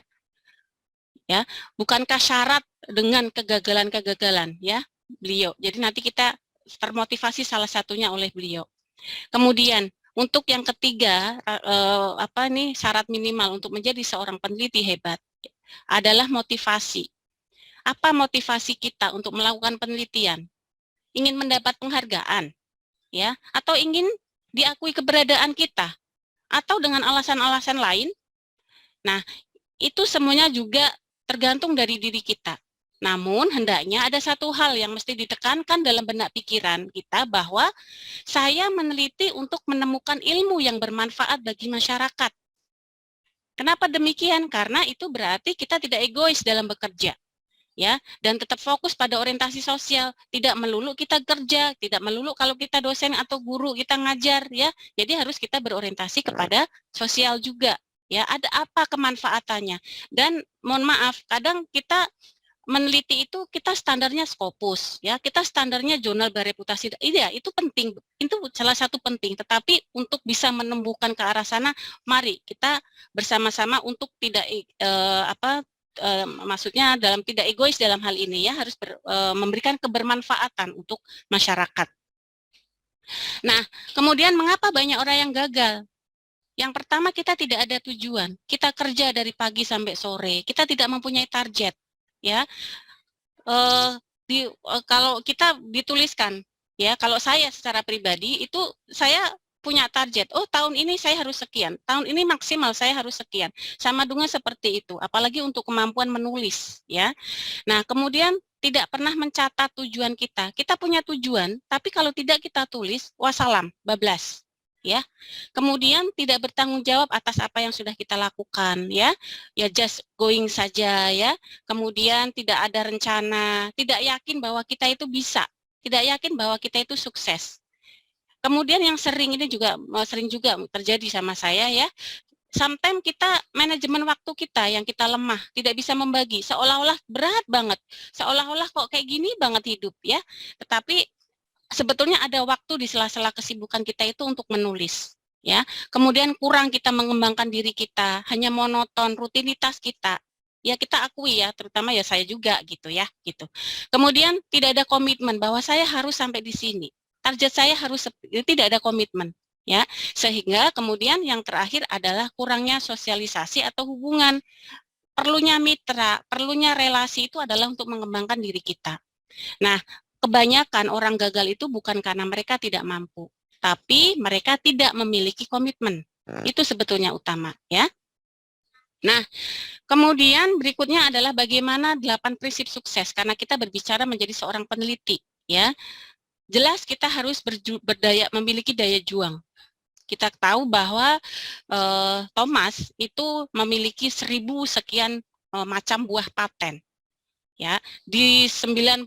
Ya, bukankah syarat dengan kegagalan-kegagalan ya beliau. Jadi nanti kita termotivasi salah satunya oleh beliau. Kemudian untuk yang ketiga, syarat minimal untuk menjadi seorang peneliti hebat adalah motivasi. Apa motivasi kita untuk melakukan penelitian? Ingin mendapat penghargaan, ya, atau ingin diakui keberadaan kita, atau dengan alasan-alasan lain? Nah, itu semuanya juga tergantung dari diri kita. Namun, hendaknya ada satu hal yang mesti ditekankan dalam benak pikiran kita, bahwa saya meneliti untuk menemukan ilmu yang bermanfaat bagi masyarakat. Kenapa demikian? Karena itu berarti kita tidak egois dalam bekerja, ya, dan tetap fokus pada orientasi sosial. Tidak melulu kita kerja, tidak melulu kalau kita dosen atau guru kita ngajar, ya. Jadi harus kita berorientasi kepada sosial juga, ya. Ada apa kemanfaatannya? Dan mohon maaf, kadang kita meneliti itu kita standarnya Scopus, ya, kita standarnya jurnal bereputasi. Iya, itu penting, itu salah satu penting. Tetapi untuk bisa menumbuhkan ke arah sana, mari kita bersama-sama untuk tidak maksudnya dalam tidak egois dalam hal ini, ya, harus memberikan kebermanfaatan untuk masyarakat. Nah, kemudian mengapa banyak orang yang gagal? Yang pertama, kita tidak ada tujuan. Kita kerja dari pagi sampai sore, kita tidak mempunyai target. Ya, kalau kita dituliskan, ya, kalau saya secara pribadi itu saya punya target, oh tahun ini saya harus sekian, tahun ini maksimal saya harus sekian, sama dengan seperti itu, apalagi untuk kemampuan menulis, ya. Nah, kemudian tidak pernah mencatat tujuan kita punya tujuan, tapi kalau tidak kita tulis, wassalam, bablas, ya. Kemudian tidak bertanggung jawab atas apa yang sudah kita lakukan, ya just going saja, ya. Kemudian tidak ada rencana, tidak yakin bahwa kita itu bisa, tidak yakin bahwa kita itu sukses. Kemudian yang sering juga terjadi sama saya, ya, sometimes kita manajemen waktu kita yang kita lemah, tidak bisa membagi, seolah-olah berat banget, seolah-olah kok kayak gini banget hidup, ya. Tetapi sebetulnya ada waktu di sela-sela kesibukan kita itu untuk menulis, ya. Kemudian kurang kita mengembangkan diri kita, hanya monoton rutinitas kita. Ya kita akui, ya, terutama ya saya juga gitu, ya, gitu. Kemudian tidak ada komitmen bahwa saya harus sampai di sini. Target saya harus, tidak ada komitmen, ya. Sehingga kemudian yang terakhir adalah kurangnya sosialisasi atau hubungan. Perlunya mitra, perlunya relasi itu adalah untuk mengembangkan diri kita. Nah, kebanyakan orang gagal itu bukan karena mereka tidak mampu, tapi mereka tidak memiliki komitmen. Itu sebetulnya utama, ya. Nah, kemudian berikutnya adalah bagaimana 8 prinsip sukses, karena kita berbicara menjadi seorang peneliti, ya. Jelas kita harus memiliki daya juang. Kita tahu bahwa Thomas itu memiliki 1000 sekian macam buah paten. Ya, di 99.009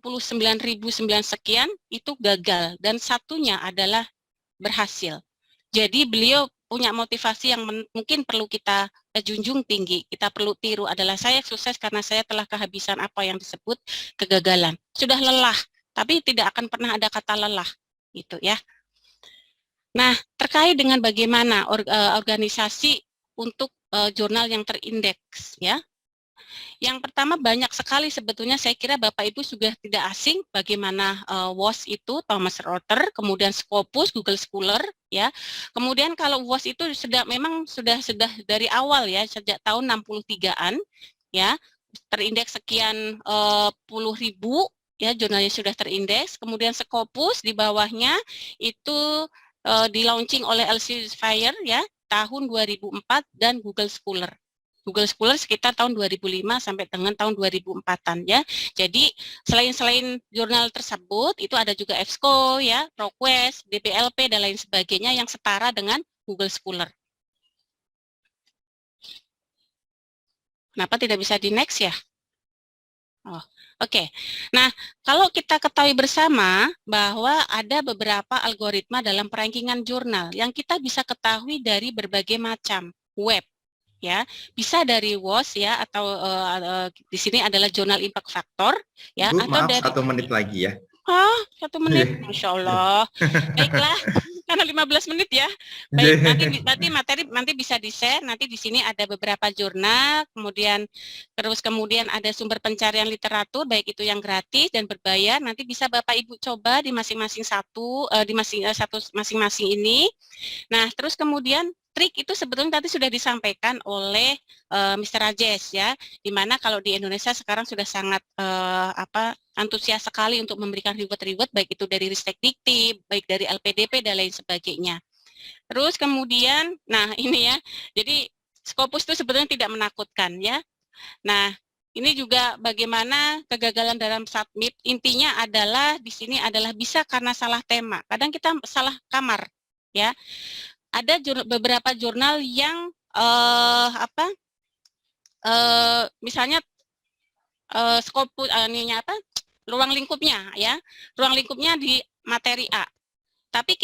sekian itu gagal dan satunya adalah berhasil. Jadi beliau punya motivasi yang mungkin perlu kita junjung tinggi, kita perlu tiru, adalah saya sukses karena saya telah kehabisan apa yang disebut kegagalan. Sudah lelah, tapi tidak akan pernah ada kata lelah, gitu, ya. Nah, terkait dengan bagaimana organisasi untuk jurnal yang terindeks, ya. Yang pertama, banyak sekali sebetulnya, saya kira Bapak Ibu sudah tidak asing bagaimana WOS itu, Thomson Reuters, kemudian Scopus, Google Scholar, ya. Kemudian kalau WOS itu memang sudah dari awal, ya, sejak tahun 63-an, ya, terindeks sekian puluh ribu, ya, jurnalnya sudah terindeks. Kemudian Scopus di bawahnya itu di-launching oleh Elsevier, ya, tahun 2004, dan Google Scholar. Google Scholar sekitar tahun 2005 sampai dengan tahun 2004-an, ya. Jadi selain jurnal tersebut itu ada juga EBSCO, ya, ProQuest, DPLP dan lain sebagainya yang setara dengan Google Scholar. Kenapa tidak bisa di next, ya? Oh, oke. Nah, kalau kita ketahui bersama bahwa ada beberapa algoritma dalam perankingan jurnal yang kita bisa ketahui dari berbagai macam web, ya, bisa dari WOS, ya, atau di sini adalah Journal Impact Factor, ya, Bu, atau maaf, dari 1 menit lagi, ya. 1 menit, Masya Allah. Baiklah, karena 15 menit, ya. Baik, nanti materi nanti bisa di-share, nanti di sini ada beberapa jurnal, kemudian ada sumber pencarian literatur, baik itu yang gratis dan berbayar, nanti bisa Bapak Ibu coba di masing-masing masing-masing ini. Nah, terus kemudian trik itu sebetulnya tadi sudah disampaikan oleh Mr. Rajesh, ya, dimana kalau di Indonesia sekarang sudah sangat antusias sekali untuk memberikan reward-reward, baik itu dari Ristek Dikti, baik dari LPDP dan lain sebagainya. Terus kemudian, nah ini, ya, jadi Scopus itu sebetulnya tidak menakutkan, ya. Nah, ini juga bagaimana kegagalan dalam submit, intinya adalah di sini adalah bisa karena salah tema. Kadang kita salah kamar, ya. Ada beberapa jurnal yang misalnya Scopus ruang lingkupnya, ya, ruang lingkupnya di materi A, tapi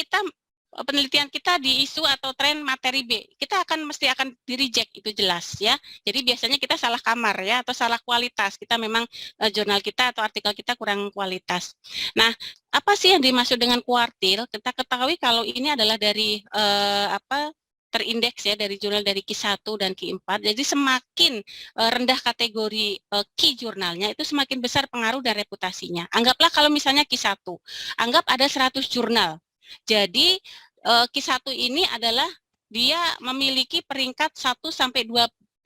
penelitian kita di isu atau tren materi B, kita mesti akan di reject, itu jelas, ya. Jadi biasanya kita salah kamar, ya, atau salah kualitas, kita memang jurnal kita atau artikel kita kurang kualitas. Nah, apa sih yang dimaksud dengan kuartil? Kita ketahui kalau ini adalah dari terindeks, ya, dari jurnal dari Q1 dan Q4. Jadi semakin rendah kategori key jurnalnya, itu semakin besar pengaruh dan reputasinya. Anggaplah kalau misalnya Q1, anggap ada 100 jurnal. Jadi Q1 ini adalah dia memiliki peringkat 1 sampai 25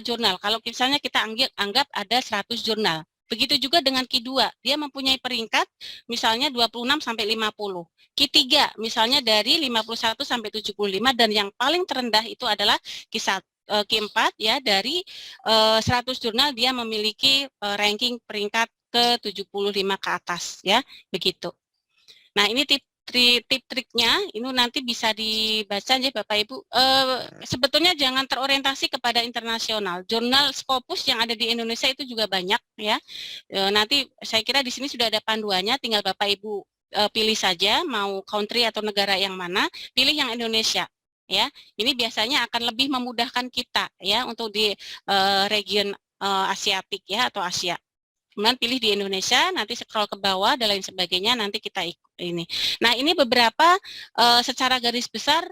jurnal. Kalau misalnya kita anggap ada 100 jurnal. Begitu juga dengan Q2, dia mempunyai peringkat misalnya 26 sampai 50. Q3 misalnya dari 51 sampai 75 dan yang paling terendah itu adalah Q4 ya, dari 100 jurnal dia memiliki ranking peringkat ke 75 ke atas ya, begitu. Nah, ini tip-triknya ini nanti bisa dibaca ya Bapak Ibu. Sebetulnya jangan terorientasi kepada internasional. Jurnal Scopus yang ada di Indonesia itu juga banyak ya. Nanti saya kira di sini sudah ada panduannya, tinggal Bapak Ibu pilih saja mau country atau negara yang mana, pilih yang Indonesia ya. Ini biasanya akan lebih memudahkan kita ya untuk di region Asiatik ya atau Asia. Kemudian pilih di Indonesia, nanti scroll ke bawah dan lain sebagainya, nanti kita ini. Nah, ini beberapa secara garis besar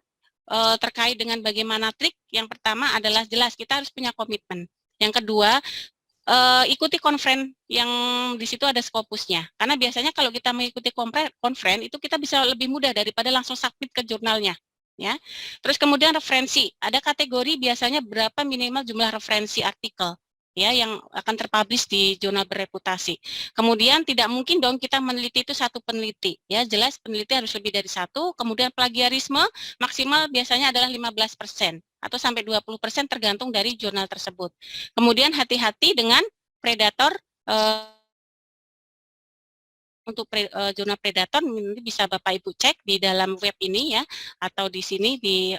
terkait dengan bagaimana trik. Yang pertama adalah jelas kita harus punya komitmen. Yang kedua, ikuti konferen yang di situ ada Scopusnya. Karena biasanya kalau kita mengikuti konferen itu kita bisa lebih mudah daripada langsung submit ke jurnalnya. Ya. Terus kemudian referensi, ada kategori biasanya berapa minimal jumlah referensi artikel ya yang akan terpublish di jurnal bereputasi. Kemudian tidak mungkin dong kita meneliti itu satu peneliti ya, jelas peneliti harus lebih dari satu. Kemudian plagiarisme maksimal biasanya adalah 15% atau sampai 20% tergantung dari jurnal tersebut. Kemudian hati-hati dengan predator. Untuk jurnal predator nanti bisa Bapak Ibu cek di dalam web ini ya, atau di sini di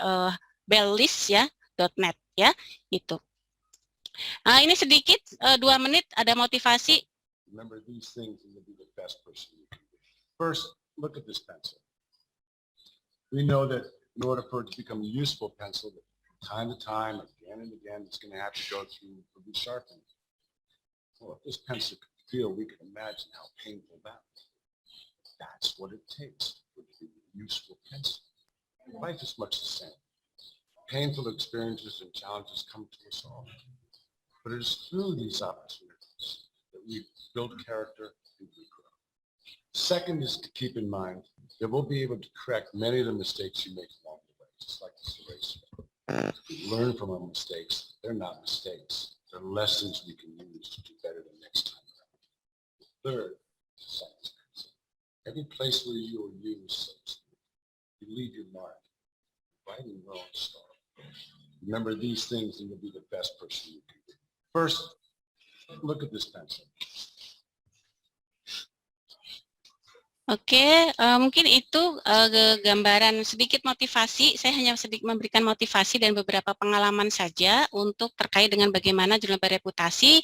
bellist ya .net ya, itu. Ini sedikit 2 menit ada motivasi. Remember these things and you'll be the best person you can be. First, look at this pencil. We know that in order for it to become a useful pencil, time to time, again and again, it's going to have to go through resharpening. Well, if this pencil could feel, we can imagine how painful that is. That's what it takes for it to be a useful pencil. Life is much the same. Painful experiences and challenges come to us all. But it is through these opportunities that we build character and we grow. Second is to keep in mind that we'll be able to correct many of the mistakes you make along the way, just like this eraser. We learn from our mistakes. They're not mistakes. They're lessons we can use to do better the next time around. The third is science. Every place where you are used, you leave your mark, writing your own story. Remember these things and you'll be the best person you can be. First, look at this pencil. Oke, mungkin itu gambaran sedikit motivasi. Saya hanya sedikit memberikan motivasi dan beberapa pengalaman saja untuk terkait dengan bagaimana jurnal bereputasi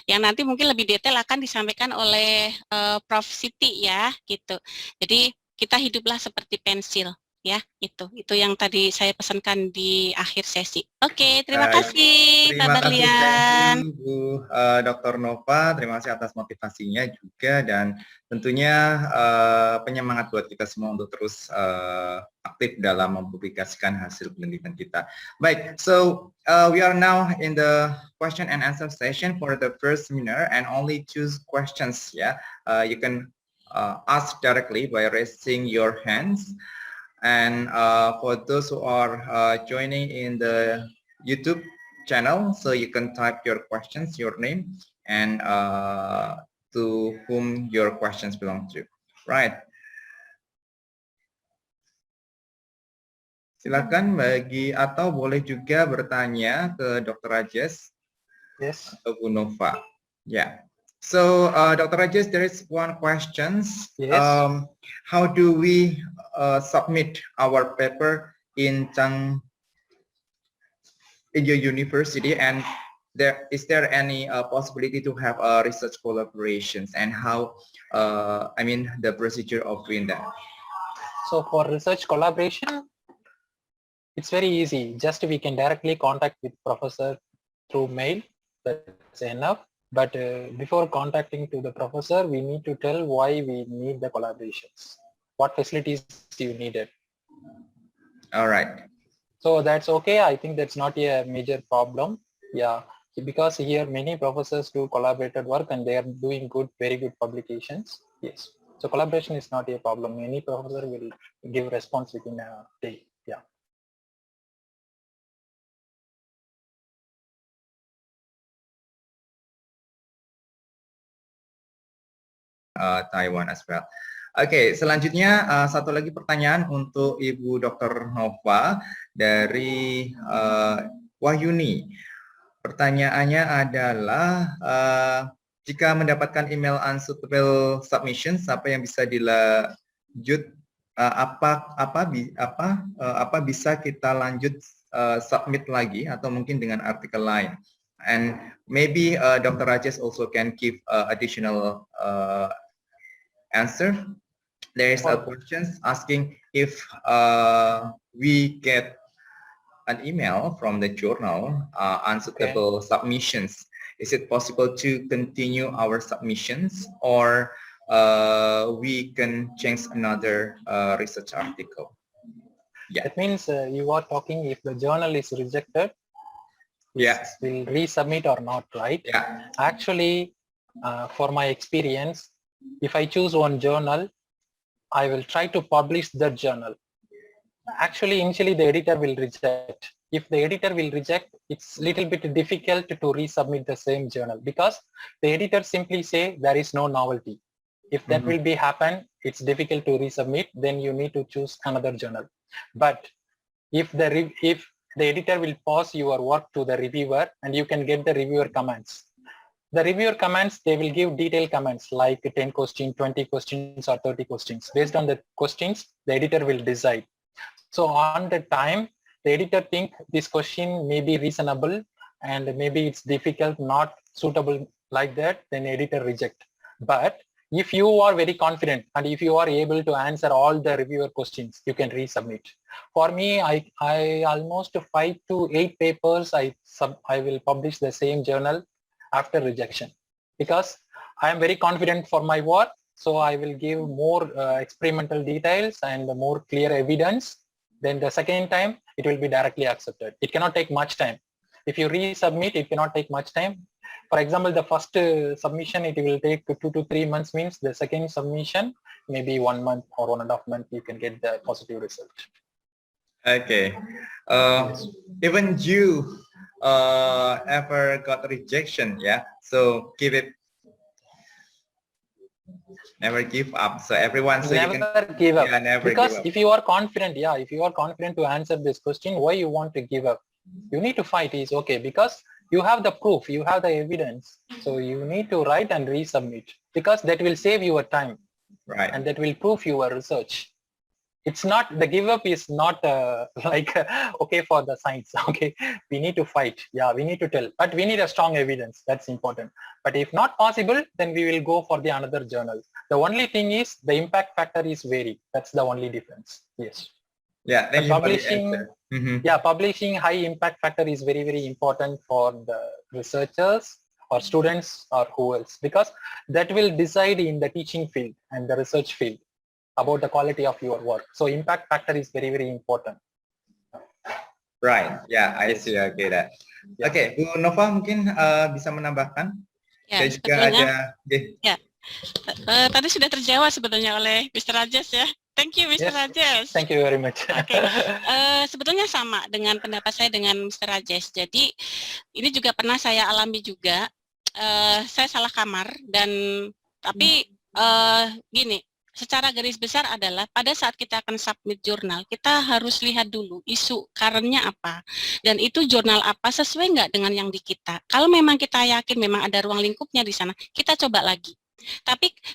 yang nanti mungkin lebih detail akan disampaikan oleh Prof. Siti ya, gitu. Jadi kita hiduplah seperti pensil. Ya, itu yang tadi saya pesankan di akhir sesi. Oke, terima kasih Pak Berlian. Thank you, Bu Dr. Nova. Terima kasih atas motivasinya juga dan tentunya penyemangat buat kita semua untuk terus aktif dalam mempublikasikan hasil penelitian kita. Baik, so we are now in the question and answer session for the first seminar and only choose questions. Ya, you can ask directly by raising your hands. And for those who are joining in the YouTube channel, so you can type your questions, your name, and to whom your questions belong to. Right. Silakan bagi atau boleh juga bertanya ke Dr. Rajesh atau Bu Nova. Yeah. So, Dr. Rajesh, there is one question. Yes. How do we submit our paper in your university, and is there any possibility to have research collaborations, and how the procedure of doing that? So for research collaboration, it's very easy. Just we can directly contact with professor through mail. That's enough. But before contacting to the professor, we need to tell why we need the collaborations. What facilities do you need it? All right. So that's okay. I think that's not a major problem. Yeah, because here many professors do collaborated work and they are doing very good publications. Yes. So collaboration is not a problem. Any professor will give response within a day. Yeah. Taiwan as well. Oke, selanjutnya satu lagi pertanyaan untuk Ibu Dr. Nova dari Wahyuni. Pertanyaannya adalah jika mendapatkan email unsuitable submissions, apa yang bisa dilanjut? Apa bisa kita lanjut submit lagi atau mungkin dengan artikel lain? And maybe Dr. Rajesh also can give additional answer. There is a question asking if we get an email from the journal unsuitable submissions. Is it possible to continue our submissions, or we can change another research article? Yeah. That means you are talking if the journal is rejected, Yes. will resubmit or not, right? Yeah. Actually, for my experience, if I choose one journal, I will try to publish that journal. Actually, initially the editor will reject. If the editor will reject, it's little bit difficult to resubmit the same journal, because the editor simply say there is no novelty. If that will be happen, it's difficult to resubmit, then you need to choose another journal. But if the editor will pass your work to the reviewer, and you can get the reviewer comments. The reviewer comments, they will give detailed comments like 10 questions, 20 questions, or 30 questions. Based on the questions, the editor will decide. So on the time, the editor think this question may be reasonable and maybe it's difficult, not suitable like that, then editor reject. But if you are very confident and if you are able to answer all the reviewer questions, you can resubmit. For me, I almost 5 to 8 papers I will publish the same journal after rejection, because I am very confident for my work. So I will give more experimental details and more clear evidence. Then the second time, it will be directly accepted. It cannot take much time. If you resubmit, it cannot take much time. For example, the first submission, it will take 2 to 3 months, means the second submission, maybe 1 month or 1.5 months, you can get the positive result. Okay. Even you ever got rejection, yeah? So never give up. So everyone, so never you can give up. Yeah, never Because give up. if you are confident, if you are confident to answer this question, why you want to give up? You need to fight is okay, because you have the proof, you have the evidence. So you need to write and resubmit, because that will save your time. Right. And that will prove your research. It's not, the give up is not okay for the science. Okay, we need to fight. Yeah, we need to tell, but we need a strong evidence. That's important. But if not possible, then we will go for the another journal. The only thing is the impact factor is vary. That's the only difference. Yes. Yeah. Thank you for the Publishing, answer. yeah, publishing high impact factor is very, very important for the researchers or students or who else, because that will decide in the teaching field and the research field about the quality of your work. So impact factor is very, very important. Right. Yeah, I see. Okay, that. Yeah. Okay, Bu Nova mungkin bisa menambahkan. Ya, Saya juga ada. Ya. Tadi sudah terjawab sebetulnya oleh Mr. Rajesh ya. Thank you, Mr. Yes. Rajesh. Thank you very much. Oke, sebetulnya sama dengan pendapat saya dengan Mr. Rajesh. Jadi ini juga pernah saya alami juga. Saya salah kamar tapi gini. Secara garis besar adalah pada saat kita akan submit jurnal, kita harus lihat dulu isu current-nya apa. Dan itu jurnal apa sesuai nggak dengan yang di kita. Kalau memang kita yakin memang ada ruang lingkupnya di sana, kita coba lagi.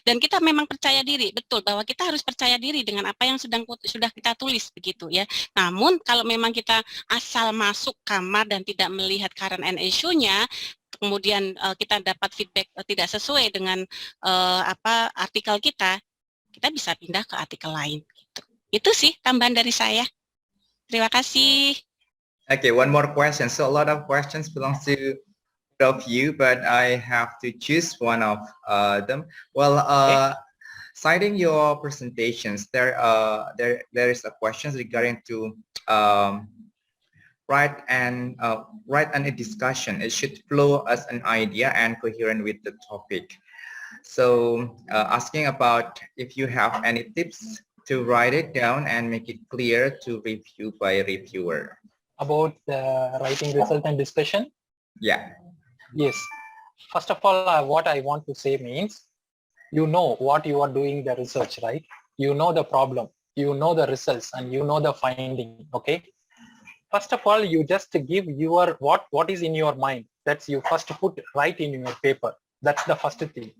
Dan kita memang percaya diri, betul, bahwa kita harus percaya diri dengan apa yang sudah kita tulis begitu ya. Namun kalau memang kita asal masuk kamar dan tidak melihat current and issue-nya, kemudian kita dapat feedback tidak sesuai dengan artikel kita bisa pindah ke artikel lain. Gitu. Itu sih tambahan dari saya. Terima kasih. Okay, one more question. So a lot of questions belongs to both of you, but I have to choose one of them. Well, citing your presentations, there is a question regarding to write and a discussion. It should flow as an idea and coherent with the topic. So asking about if you have any tips to write it down and make it clear to review by a reviewer. About writing result and discussion? Yeah. Yes. First of all, what I want to say means, you know what you are doing the research, right? You know the problem, you know the results, and you know the finding. Okay. First of all, you just give your what is in your mind. That's you first put right in your paper. That's the first thing.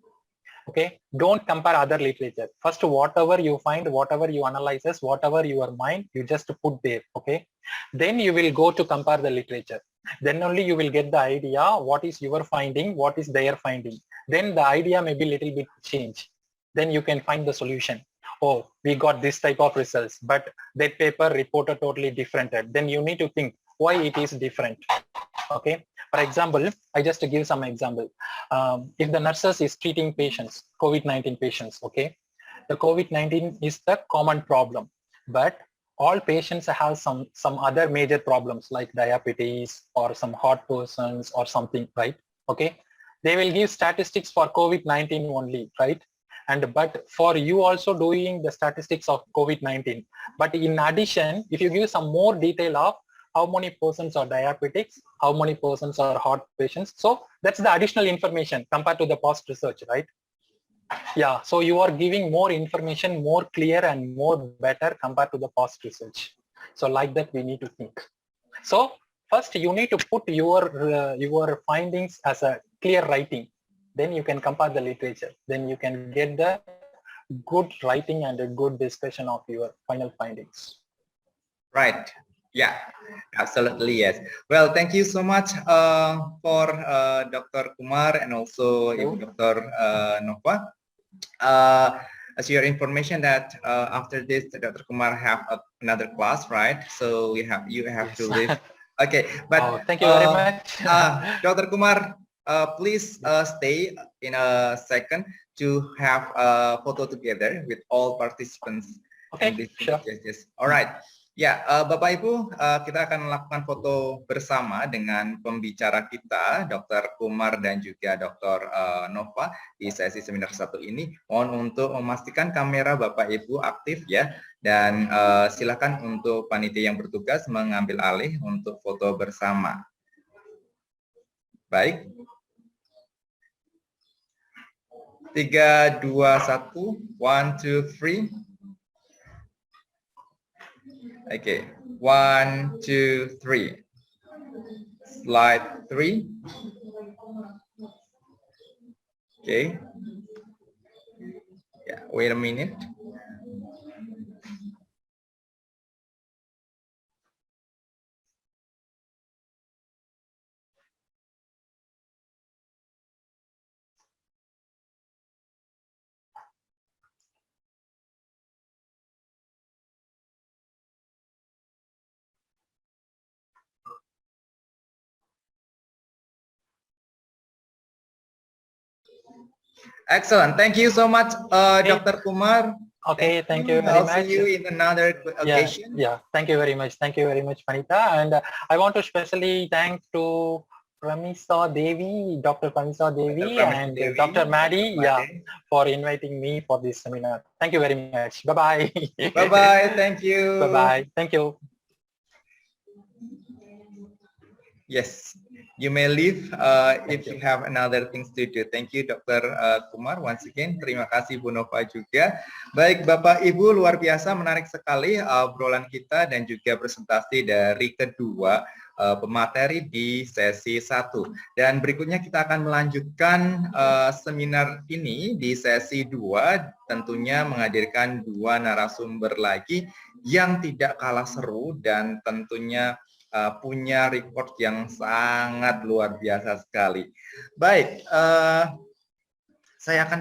Okay. Don't compare other literature. First, whatever you find, whatever you analyze, whatever your mind, you just put there. Okay. Then you will go to compare the literature. Then only you will get the idea what is your finding, what is their finding. Then the idea may be little bit changed. Then you can find the solution. Oh, we got this type of results, but that paper reported totally different. Then you need to think why it is different. Okay. For example, I just give some example. If the nurses is treating patients, COVID-19 patients, okay, the COVID-19 is the common problem, but all patients have some other major problems like diabetes or some heart persons or something, right? Okay, they will give statistics for COVID-19 only, right? And but for you also doing the statistics of COVID-19, but in addition, if you give some more detail of how many persons are diabetics, how many persons are heart patients. So that's the additional information compared to the past research, right? Yeah, so you are giving more information, more clear and more better compared to the past research. So like that we need to think. So first you need to put your findings as a clear writing. Then you can compare the literature. Then you can get the good writing and a good discussion of your final findings. Right. Yeah, absolutely, yes. Well, thank you so much for Dr. Kumar and also Dr. Nova. As your information that after this, Dr. Kumar have another class, right? So you have to leave. Okay, but thank you very much. Dr. Kumar, please stay in a second to have a photo together with all participants. Okay, sure. Yes, yes. All right. Ya, Bapak Ibu, kita akan melakukan foto bersama dengan pembicara kita, Dr. Kumar dan juga Dr. Nova di sesi seminar 1 ini. Mohon untuk memastikan kamera Bapak Ibu aktif ya, dan silakan untuk panitia yang bertugas mengambil alih untuk foto bersama. Baik. 3, 2, 1, 1, 2, 3. Okay, 1, 2, 3. Slide 3. Okay. Yeah, wait a minute. Excellent. Thank you so much, Dr. Kumar. Okay, thank you very I'll much. see you in another occasion. Yeah, thank you very much. Thank you very much, Vanita. And I want to specially thank to Pramisa Devi, Dr. Pramisa Devi and Dr. Maddie, for inviting me for this seminar. Thank you very much. Bye-bye. Bye-bye. Thank you. Bye-bye. Thank you. Yes, you may leave if you have another things to do. Thank you, Dr. Kumar. Once again, terima kasih Bu Nova juga. Baik, Bapak Ibu, luar biasa menarik sekali obrolan kita dan juga presentasi dari kedua pemateri di sesi 1. Dan berikutnya kita akan melanjutkan seminar ini di sesi 2, tentunya menghadirkan 2 narasumber lagi yang tidak kalah seru dan tentunya punya record yang sangat luar biasa sekali. Baik, saya akan